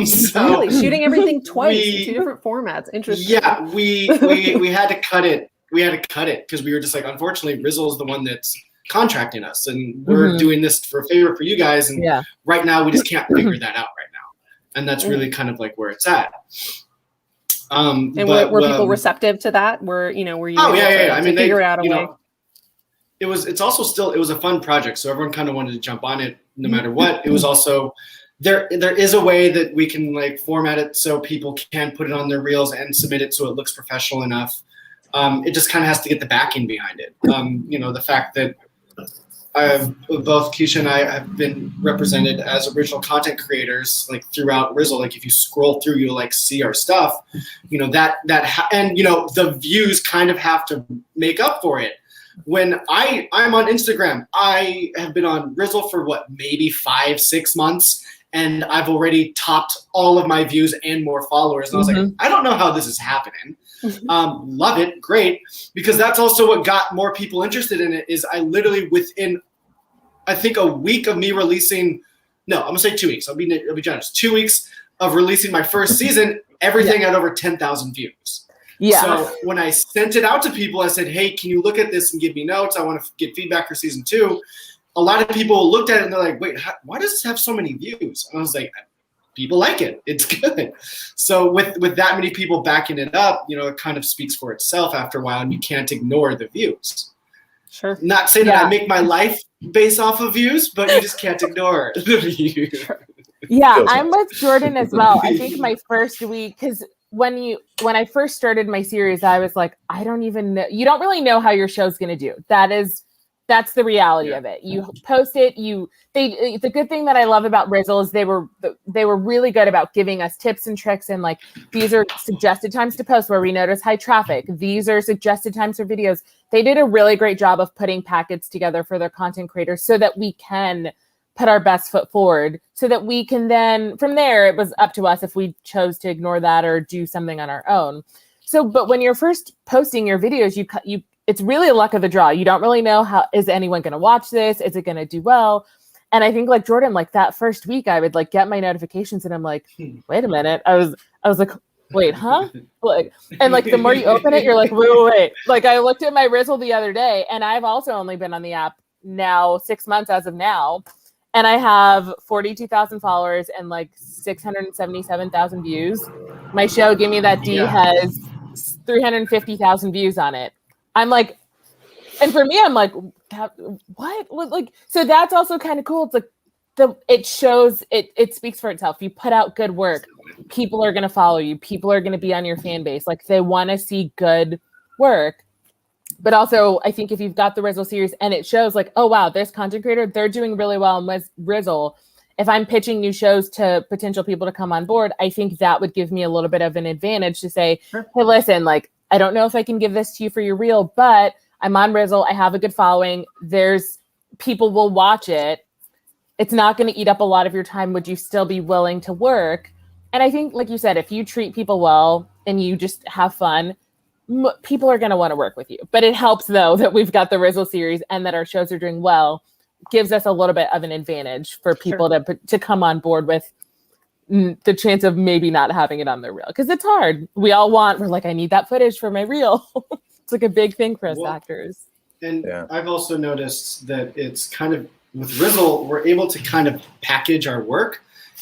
So really, shooting everything twice in 2 different formats. Interesting. Yeah, we had to cut it. We had to cut it because we were just like, unfortunately, Rizzle is the one that's contracting us, and we're doing this for a favor for you guys. And right now, we just can't figure that out right now. And that's really kind of like where it's at. And were people receptive to that? Were you I mean, figure out a way? It was a fun project, so everyone kind of wanted to jump on it no matter what. It was also there is a way that we can like format it so people can put it on their reels and submit it so it looks professional enough. It just kind of has to get the backing behind it. The fact that both Kesha and I have been represented as original content creators like throughout Rizzle. Like if you scroll through, you'll like see our stuff. The views kind of have to make up for it. when I'm on Instagram, I have been on Rizzle for maybe 5-6 months, and I've already topped all of my views and more followers. And I was like, I don't know how this is happening. Love it, great, because that's also what got more people interested in it. Is I literally within, I think, a week of me releasing, no, I'm gonna say 2 weeks. I'll be generous. 2 weeks of releasing my first season, everything had over 10,000 views. Yeah. So when I sent it out to people, I said, hey, can you look at this and give me notes? I want to get feedback for season 2. A lot of people looked at it and they're like, wait, why does this have so many views? And I was like, people like it. It's good. So with that many people backing it up, it kind of speaks for itself after a while, and you can't ignore the views. Sure. Not saying that I make my life based off of views, but you just can't ignore the views. Sure. Yeah, I'm with Jordon as well. I think my first week, because when I first started my series, I was like, I don't even know. You don't really know how your show's going to do. That's the reality of it. You post it. The good thing that I love about Rizzle is they were really good about giving us tips and tricks, and like, these are suggested times to post where we notice high traffic. These are suggested times for videos. They did a really great job of putting packets together for their content creators so that we can put our best foot forward, so that we can then, from there, it was up to us if we chose to ignore that or do something on our own. So, but when you're first posting your videos, it's really a luck of the draw. You don't really know is anyone going to watch this? Is it going to do well? And I think, like Jordon, like that first week, I would like get my notifications and I'm like, wait a minute. I was like, wait, huh? Like, and like the more you open it, you're like, wait. Like, I looked at my Rizzle the other day, and I've also only been on the app now 6 months as of now. And I have 42,000 followers and like 677,000 views. My show, Gimme That D, has 350,000 views on it. I'm like, and for me, I'm like, what? Like, so that's also kind of cool. It's like it shows, it speaks for itself. You put out good work, people are going to follow you. People are going to be on your fan base. Like, they want to see good work. But also, I think if you've got the Rizzle series and it shows like, oh, wow, this content creator, they're doing really well with Rizzle. If I'm pitching new shows to potential people to come on board, I think that would give me a little bit of an advantage to say, hey, listen, like, I don't know if I can give this to you for your reel, but I'm on Rizzle. I have a good following. People will watch it. It's not going to eat up a lot of your time. Would you still be willing to work? And I think, like you said, if you treat people well and you just have fun, people are going to want to work with you. But it helps, though, that we've got the Rizzle series and that our shows are doing well. Gives us a little bit of an advantage for people to come on board with the chance of maybe not having it on their reel, because it's hard. We're like, I need that footage for my reel. It's like a big thing for us actors. And I've also noticed that it's kind of, with Rizzle, we're able to kind of package our work.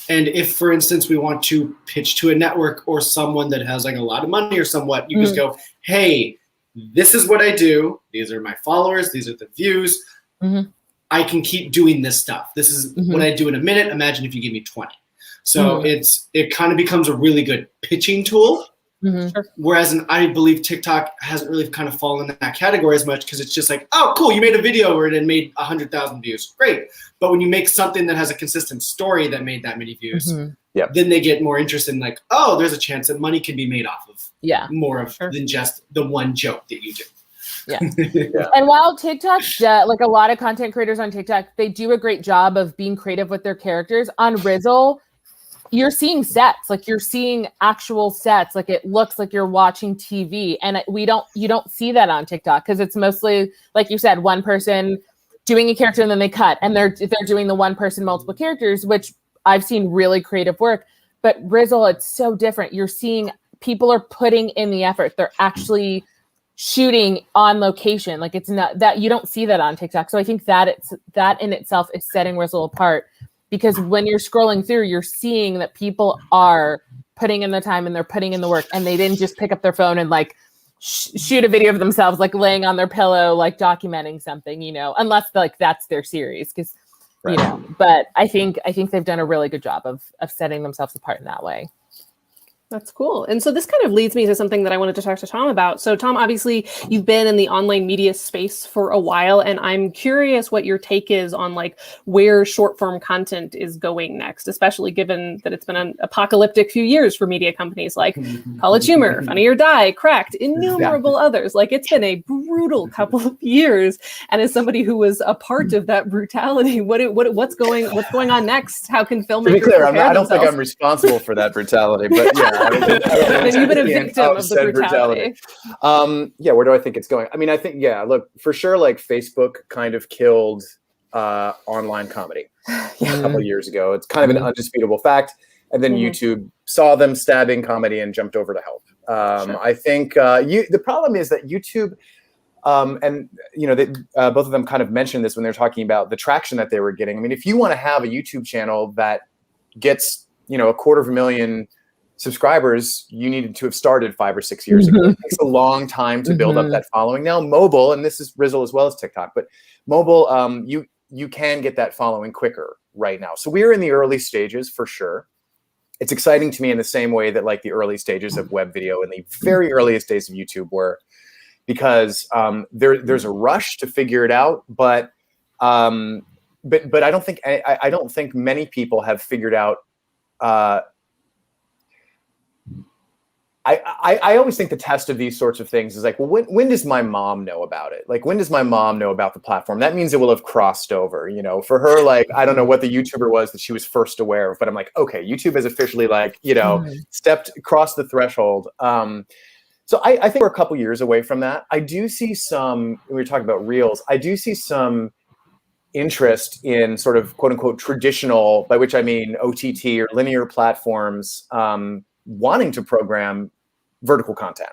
And if, for instance, we want to pitch to a network or someone that has like a lot of money or somewhat, you just go, hey, this is what I do. These are my followers. These are the views. I can keep doing this stuff. This is what I do in a minute. Imagine if you give me 20. So it kind of becomes a really good pitching tool. Whereas I believe TikTok hasn't really kind of fallen in that category as much, because it's just like, oh, cool, you made a video where it made 100,000 views. Great. But when you make something that has a consistent story that made that many views, then they get more interested in like, oh, there's a chance that money can be made off of more of than just the one joke that you do. And while TikTok, like a lot of content creators on TikTok, they do a great job of being creative with their characters. On Rizzle, you're seeing sets, like you're seeing actual sets, like it looks like you're watching TV, and you don't see that on TikTok, because it's mostly, like you said, one person doing a character and then they cut, and they're doing the one person multiple characters, which I've seen really creative work. But Rizzle, it's so different. You're seeing people are putting in the effort. They're actually shooting on location. Like, it's not that, you don't see that on TikTok. So I think that that in itself is setting Rizzle apart. Because when you're scrolling through, you're seeing that people are putting in the time and they're putting in the work, and they didn't just pick up their phone and like shoot a video of themselves like laying on their pillow, like documenting something, unless like that's their series. Because but I think they've done a really good job of setting themselves apart in that way. That's cool. And so this kind of leads me to something that I wanted to talk to Thom about. So Thom, obviously you've been in the online media space for a while, and I'm curious what your take is on like where short form content is going next, especially given that it's been an apocalyptic few years for media companies like College Humor, Funny or Die, Cracked, innumerable others. Like it's been a brutal couple of years. And as somebody who was a part of that brutality, what's going on next? How can filmmakers to be clear, prepare I don't think I'm responsible for that brutality, but yeah. Then you've been a victim of the brutality. Where do I think it's going? I mean, I think, look, for sure, like Facebook kind of killed online comedy a couple of years ago. It's kind of an undisputable fact. And then YouTube saw them stabbing comedy and jumped over to help. I think the problem is that YouTube, and both of them kind of mentioned this when they're talking about the traction that they were getting. I mean, if you want to have a YouTube channel that gets 250,000 subscribers, you needed to have started 5 or 6 years ago. It takes a long time to build up that following. Now, mobile, and this is Rizzle as well as TikTok, but mobile, you can get that following quicker right now. So we're in the early stages for sure. It's exciting to me in the same way that like the early stages of web video and the very earliest days of YouTube were, because there's a rush to figure it out, but I don't think many people have figured out. I always think the test of these sorts of things is like, well, when does my mom know about it? Like, when does my mom know about the platform? That means it will have crossed over, for her, like, I don't know what the YouTuber was that she was first aware of, but I'm like, okay, YouTube has officially like, crossed the threshold. So I think we're a couple years away from that. I do see some, we were talking about Reels, I do see some interest in sort of quote unquote traditional, by which I mean OTT or linear platforms, wanting to program vertical content.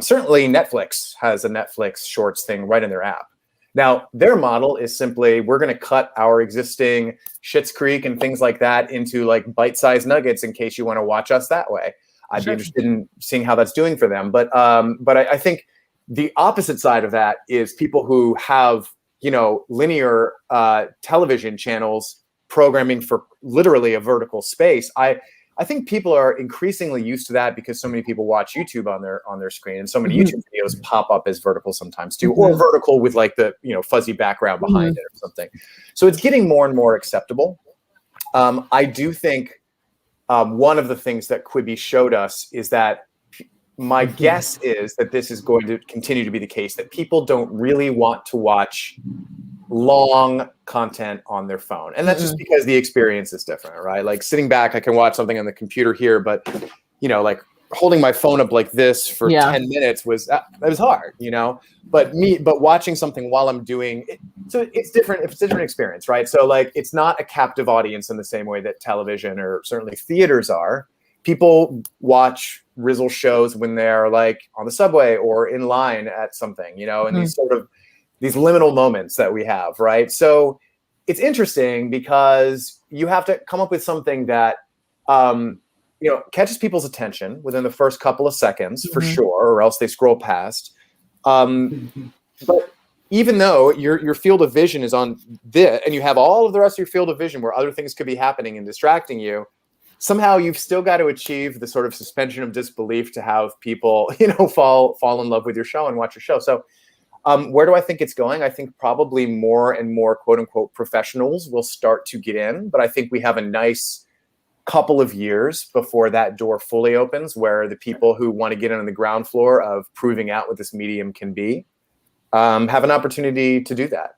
Certainly Netflix has a Netflix Shorts thing right in their app. Now, their model is simply, we're going to cut our existing Schitt's Creek and things like that into like bite-sized nuggets in case you want to watch us that way. I'd be interested in seeing how that's doing for them. But I think the opposite side of that is people who have, linear television channels programming for literally a vertical space. I think people are increasingly used to that because so many people watch YouTube on their screen, and so many YouTube videos pop up as vertical sometimes too, or vertical with like the fuzzy background behind it or something. So it's getting more and more acceptable. I do think one of the things that Quibi showed us is that my guess is that this is going to continue to be the case, that people don't really want to watch long content on their phone. And that's just because the experience is different, right? Like sitting back, I can watch something on the computer here, but like holding my phone up like this for 10 minutes was hard, but watching something while I'm doing it, so it's different. It's a different experience, right? So like, it's not a captive audience in the same way that television or certainly theaters are. People watch Rizzle shows when they're like on the subway or in line at something, and these sort of these liminal moments that we have, right? So it's interesting because you have to come up with something that, catches people's attention within the first couple of seconds for sure, or else they scroll past. But even though your field of vision is on this, and you have all of the rest of your field of vision where other things could be happening and distracting you, somehow you've still got to achieve the sort of suspension of disbelief to have people, fall in love with your show and watch your show. So where do I think it's going? I think probably more and more quote unquote professionals will start to get in, but I think we have a nice couple of years before that door fully opens, where the people who want to get in on the ground floor of proving out what this medium can be have an opportunity to do that.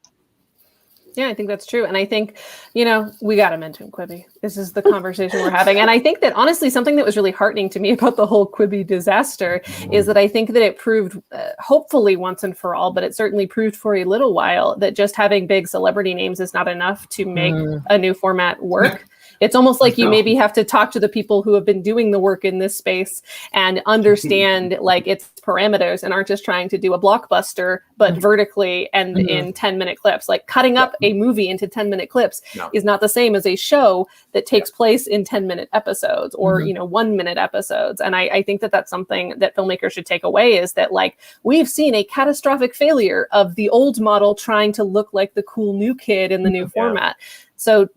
Yeah, I think that's true. And I think, we got to mention Quibi. This is the conversation we're having. And I think that honestly, something that was really heartening to me about the whole Quibi disaster is that I think that it proved, hopefully once and for all, but it certainly proved for a little while that just having big celebrity names is not enough to make a new format work. It's almost like you maybe have to talk to the people who have been doing the work in this space and understand like its parameters, and aren't just trying to do a blockbuster, but vertically and in 10-minute clips. Like cutting up a movie into 10-minute clips is not the same as a show that takes place in 10-minute episodes or, 1-minute episodes. And I think that that's something that filmmakers should take away, is that like we've seen a catastrophic failure of the old model trying to look like the cool new kid in the new format. So,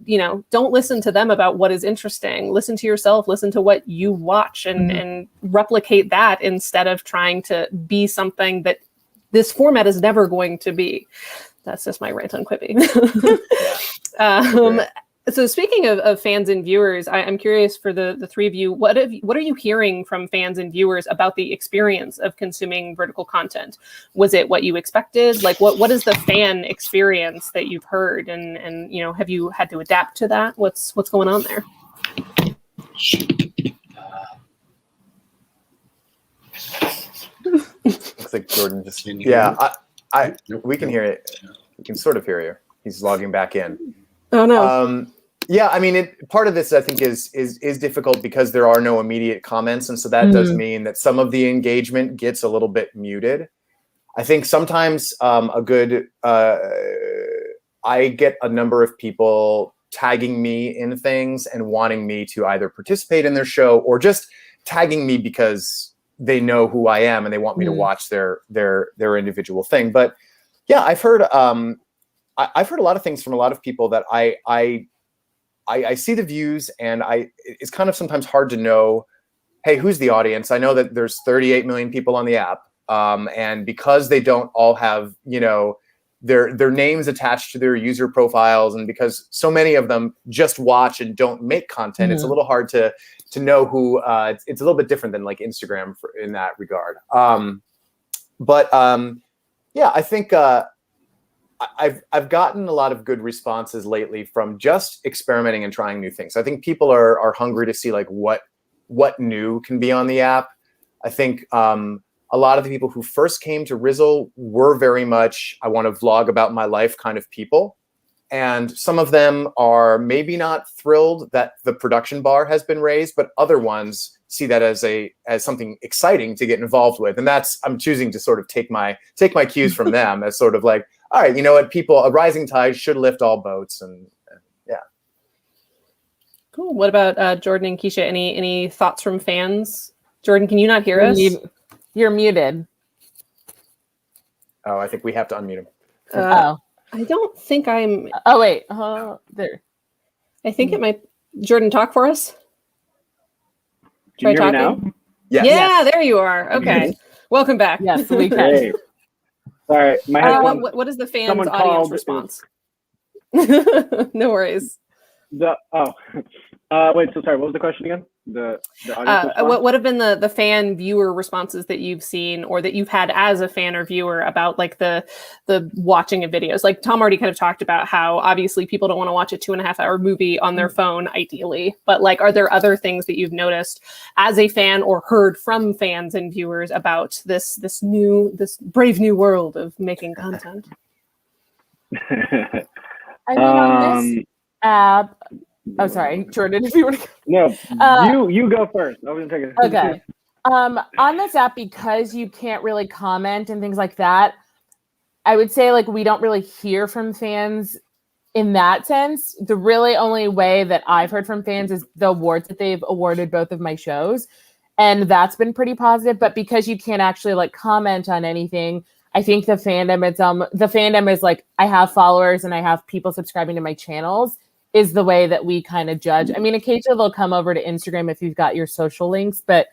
don't listen to them about what is interesting. Listen to yourself, listen to what you watch, and replicate that instead of trying to be something that this format is never going to be. That's just my rant on Quibi. So speaking of fans and viewers, I'm curious for the three of you, what are you hearing from fans and viewers about the experience of consuming vertical content? Was it what you expected? Like what is the fan experience that you've heard, and have you had to adapt to that? What's going on there? Looks like Jordon just we can hear it. We can sort of hear you. He's logging back in. Oh no. Yeah, I mean, part of this I think is difficult because there are no immediate comments, and so that does mean that some of the engagement gets a little bit muted. I think sometimes I get a number of people tagging me in things and wanting me to either participate in their show or just tagging me because they know who I am and they want me to watch their individual thing. But yeah, I've heard a lot of things from a lot of people that I see the views, and it's kind of sometimes hard to know, hey, who's the audience? I know that there's 38 million people on the app, and because they don't all have their names attached to their user profiles, and because so many of them just watch and don't make content, it's a little hard to know who. It's a little bit different than like Instagram in that regard. Yeah, I think I've gotten a lot of good responses lately from just experimenting and trying new things. I think people are hungry to see like what new can be on the app. I think a lot of the people who first came to Rizzle were very much, I want to vlog about my life kind of people. And some of them are maybe not thrilled that the production bar has been raised, but other ones see that as something exciting to get involved with. And I'm choosing to sort of take my cues from them as sort of like, all right, you know what, a rising tide should lift all boats, and yeah. Cool. What about Jordon and Kesha? Any thoughts from fans? Jordon, can you not hear us? You're muted. Oh, I think we have to unmute him. I don't think I'm. Oh wait, there. I think it might. Jordon, talk for us. Try talking. Now? Yes. Yeah, there you are. Okay, welcome back. Yes, we can. Hey. Sorry, what is the fans' audience response? No worries. Wait, so sorry, what was the question again? The audience what have been the fan viewer responses that you've seen or that you've had as a fan or viewer about like the watching of videos? Like Thom already kind of talked about how obviously people don't want to watch a 2.5-hour movie on their phone ideally, but like are there other things that you've noticed as a fan or heard from fans and viewers about this brave new world of making content? I mean, on this app. Oh, sorry, Jordon, if you want to. No, you go first. I was gonna take it. Okay. On this app, because you can't really comment and things like that, I would say like we don't really hear from fans in that sense. The really only way that I've heard from fans is the awards that they've awarded both of my shows, and that's been pretty positive. But because you can't actually like comment on anything, I think the fandom is like I have followers and I have people subscribing to my channels is the way that we kind of judge. I mean, occasionally they'll come over to Instagram if you've got your social links, but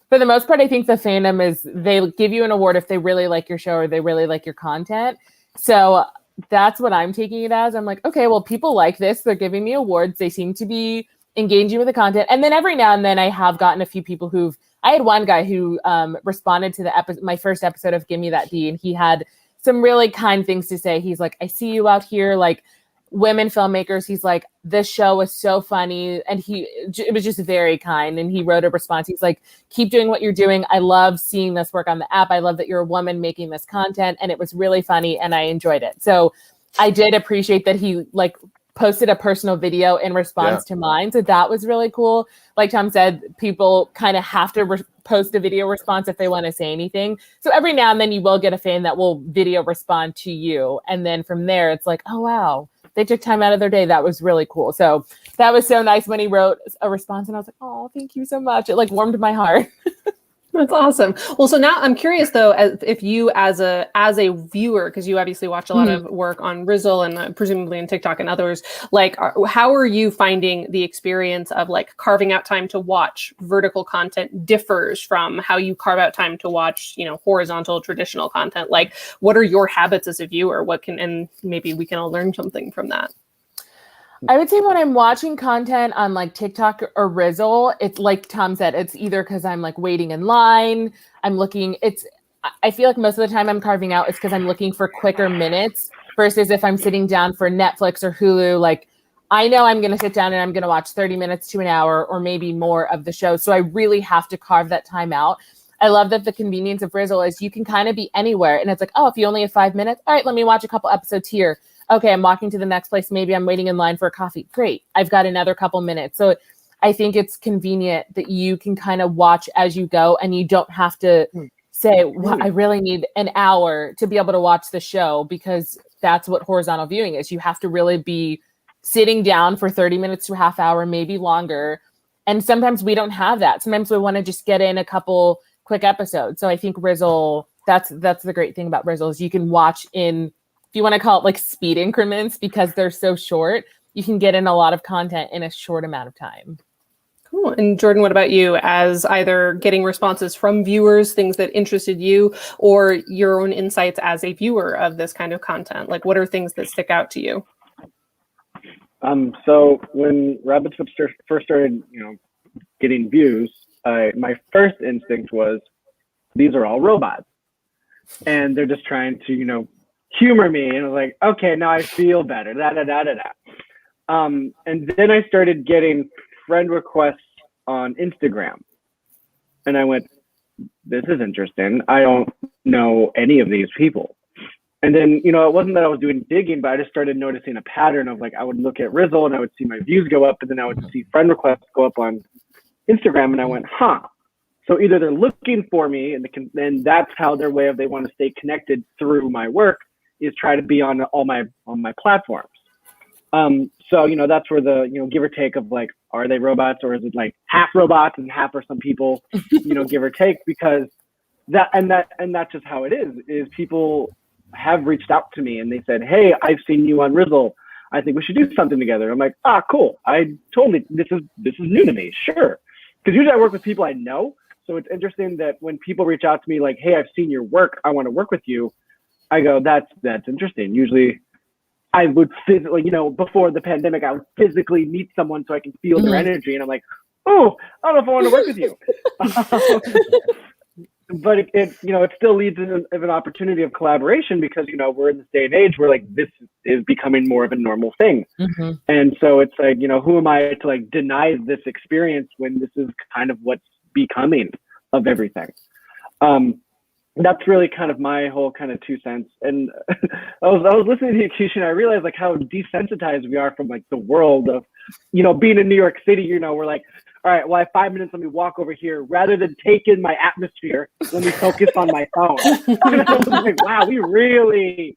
for the most part, I think the fandom is they give you an award if they really like your show or they really like your content. So that's what I'm taking it as. I'm like, okay, well, people like this. They're giving me awards. They seem to be engaging with the content. And then every now and then I have gotten a few people I had one guy who responded to my first episode of Gimme That D, and he had some really kind things to say. He's like, I see you out here, like, women filmmakers. He's like, this show was so funny, and it was just very kind, and he wrote a response. He's like, keep doing what you're doing. I love seeing this work on the app. I love that you're a woman making this content, and it was really funny, and I enjoyed it. So I did appreciate that he like posted a personal video in response to mine, so that was really cool. Like Thom said, people kind of have to post a video response if they want to say anything. So every now and then you will get a fan that will video respond to you, and then from there it's like, oh wow, they took time out of their day. That was really cool. So that was so nice when he wrote a response, and I was like, oh, thank you so much. It like warmed my heart. That's awesome. Well, so now I'm curious though, if you as a viewer, because you obviously watch a lot of work on Rizzle and presumably in TikTok and others, like how are you finding the experience of like carving out time to watch vertical content differs from how you carve out time to watch, you know, horizontal traditional content? Like, what are your habits as a viewer? And maybe we can all learn something from that. I would say when I'm watching content on like TikTok or Rizzle, it's like Thom said, it's either because I'm like waiting in line, I feel like most of the time I'm carving out is because I'm looking for quicker minutes versus if I'm sitting down for Netflix or Hulu, like I know I'm going to sit down and I'm going to watch 30 minutes to an hour or maybe more of the show. So I really have to carve that time out. I love that the convenience of Rizzle is you can kind of be anywhere. And it's like, oh, if you only have 5 minutes, all right, let me watch a couple episodes here. Okay, I'm walking to the next place. Maybe I'm waiting in line for a coffee. Great. I've got another couple minutes. So I think it's convenient that you can kind of watch as you go and you don't have to say, well, I really need an hour to be able to watch the show, because that's what horizontal viewing is. You have to really be sitting down for 30 minutes to a half hour, maybe longer. And sometimes we don't have that. Sometimes we want to just get in a couple quick episodes. So I think Rizzle, that's the great thing about Rizzle is you can watch in, if you want to call it like speed increments, because they're so short, you can get in a lot of content in a short amount of time. Cool. And Jordon, what about you, as either getting responses from viewers, things that interested you, or your own insights as a viewer of this kind of content? Like, what are things that stick out to you? So when Rabbit's Foot first started, getting views, my first instinct was, these are all robots. And they're just trying to, humor me. And I was like, okay, now I feel better. And then I started getting friend requests on Instagram. And I went, this is interesting. I don't know any of these people. And then, it wasn't that I was doing digging, but I just started noticing a pattern of like, I would look at Rizzle and I would see my views go up, and then I would see friend requests go up on Instagram. And I went, So either they're looking for me and that's how their way of they want to stay connected through my work is try to be on all my platforms. So, that's where the, give or take of like, are they robots, or is it like half robots and half are some people, give or take, because that's just how it is people have reached out to me and they said, hey, I've seen you on Rizzle. I think we should do something together. I'm like, cool. This is new to me. Sure. Because usually I work with people I know. So it's interesting that when people reach out to me like, hey, I've seen your work, I want to work with you. I go, that's interesting. Usually I would physically, before the pandemic, I would physically meet someone so I can feel their energy. And I'm like, oh, I don't know if I want to work with you. But it still leads to an opportunity of collaboration, because, we're in this day and age where like this is becoming more of a normal thing. Mm-hmm. And so it's like, who am I to like deny this experience when this is kind of what's becoming of everything? That's really kind of my whole kind of 2 cents. And I was listening to you, Kesha, and I realized like how desensitized we are from like the world of, being in New York City, we're like, all right, well, I have 5 minutes, let me walk over here. Rather than take in my atmosphere, let me focus on my phone. And I was like, wow, we really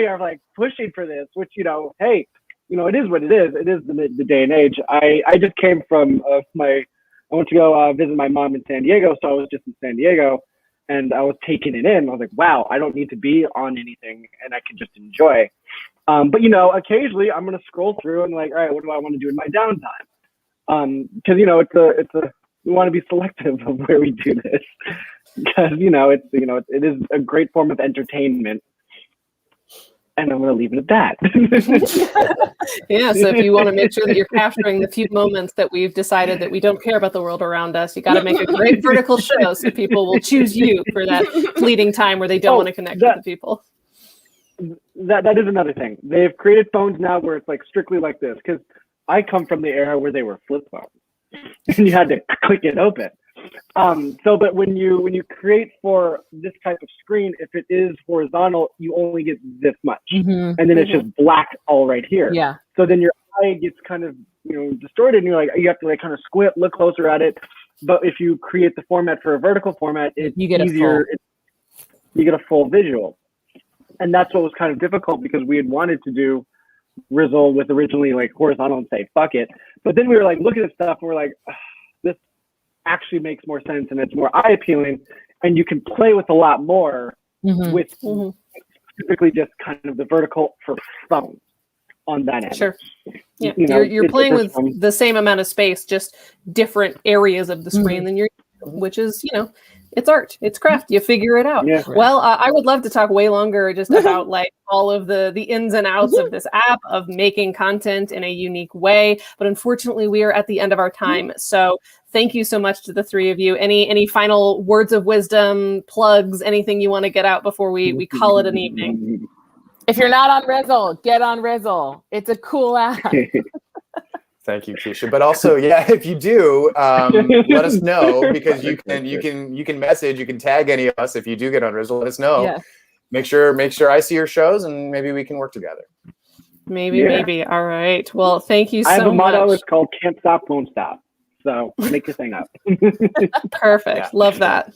are like pushing for this, which, hey, it is what it is. It is the day and age. I just came from I went to go visit my mom in San Diego. So I was just in San Diego and I was taking it in. I was like, wow, I don't need to be on anything and I can just enjoy. But, occasionally I'm going to scroll through and like, all right, what do I want to do in my downtime? Because we want to be selective of where we do this, because it is a great form of entertainment, and I'm going to leave it at that. Yeah. So if you want to make sure that you're capturing the few moments that we've decided that we don't care about the world around us, you got to make a great vertical show so people will choose you for that fleeting time where they don't want to connect with the people. That is another thing. They've created phones now where it's like strictly like this, because I come from the era where they were flip phones and you had to click it open. But when you create for this type of screen, if it is horizontal, you only get this much. Mm-hmm. And then it's just black all right here. Yeah. So then your eye gets kind of, distorted, and you're like, you have to like kind of squint, look closer at it. But if you create the format for a vertical format, it's easier. You get a full visual. And that's what was kind of difficult, because we had wanted to do Rizzle with originally like horizontal and say fuck it, but then we were like looking at stuff and we're like, this actually makes more sense and it's more eye appealing, and you can play with a lot more with specifically just kind of the vertical for phone on that end. Sure. Yeah, you're playing with the same amount of space, just different areas of the screen than you're, which is, it's art, it's craft. You figure it out. Yeah. Well, I would love to talk way longer just about like all of the ins and outs of this app, of making content in a unique way. But unfortunately, we are at the end of our time. So thank you so much to the three of you. Any final words of wisdom, plugs, anything you want to get out before we call it an evening? If you're not on Rizzle, get on Rizzle. It's a cool app. Thank you, Kesha. But also, if you do, let us know, because you can message, you can tag any of us if you do get on Rizzle. Let us know. Yeah. Make sure I see your shows, and maybe we can work together. Maybe. All right. Well, thank you so much. I have a motto. It's called "Can't Stop, Won't Stop." So make your thing up. Perfect. Yeah. Love that.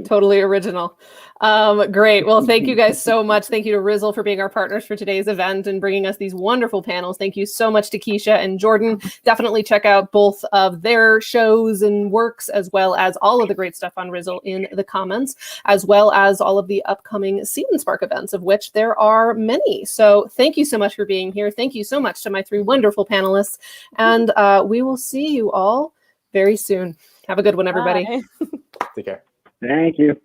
Totally original. Great. Well, thank you guys so much. Thank you to Rizzle for being our partners for today's event and bringing us these wonderful panels. Thank you so much to Kesha and Jordon. Definitely check out both of their shows and works, as well as all of the great stuff on Rizzle in the comments, as well as all of the upcoming Seed&Spark events, of which there are many. So thank you so much for being here. Thank you so much to my three wonderful panelists. And we will see you all very soon. Have a good one, everybody. Bye. Take care. Thank you.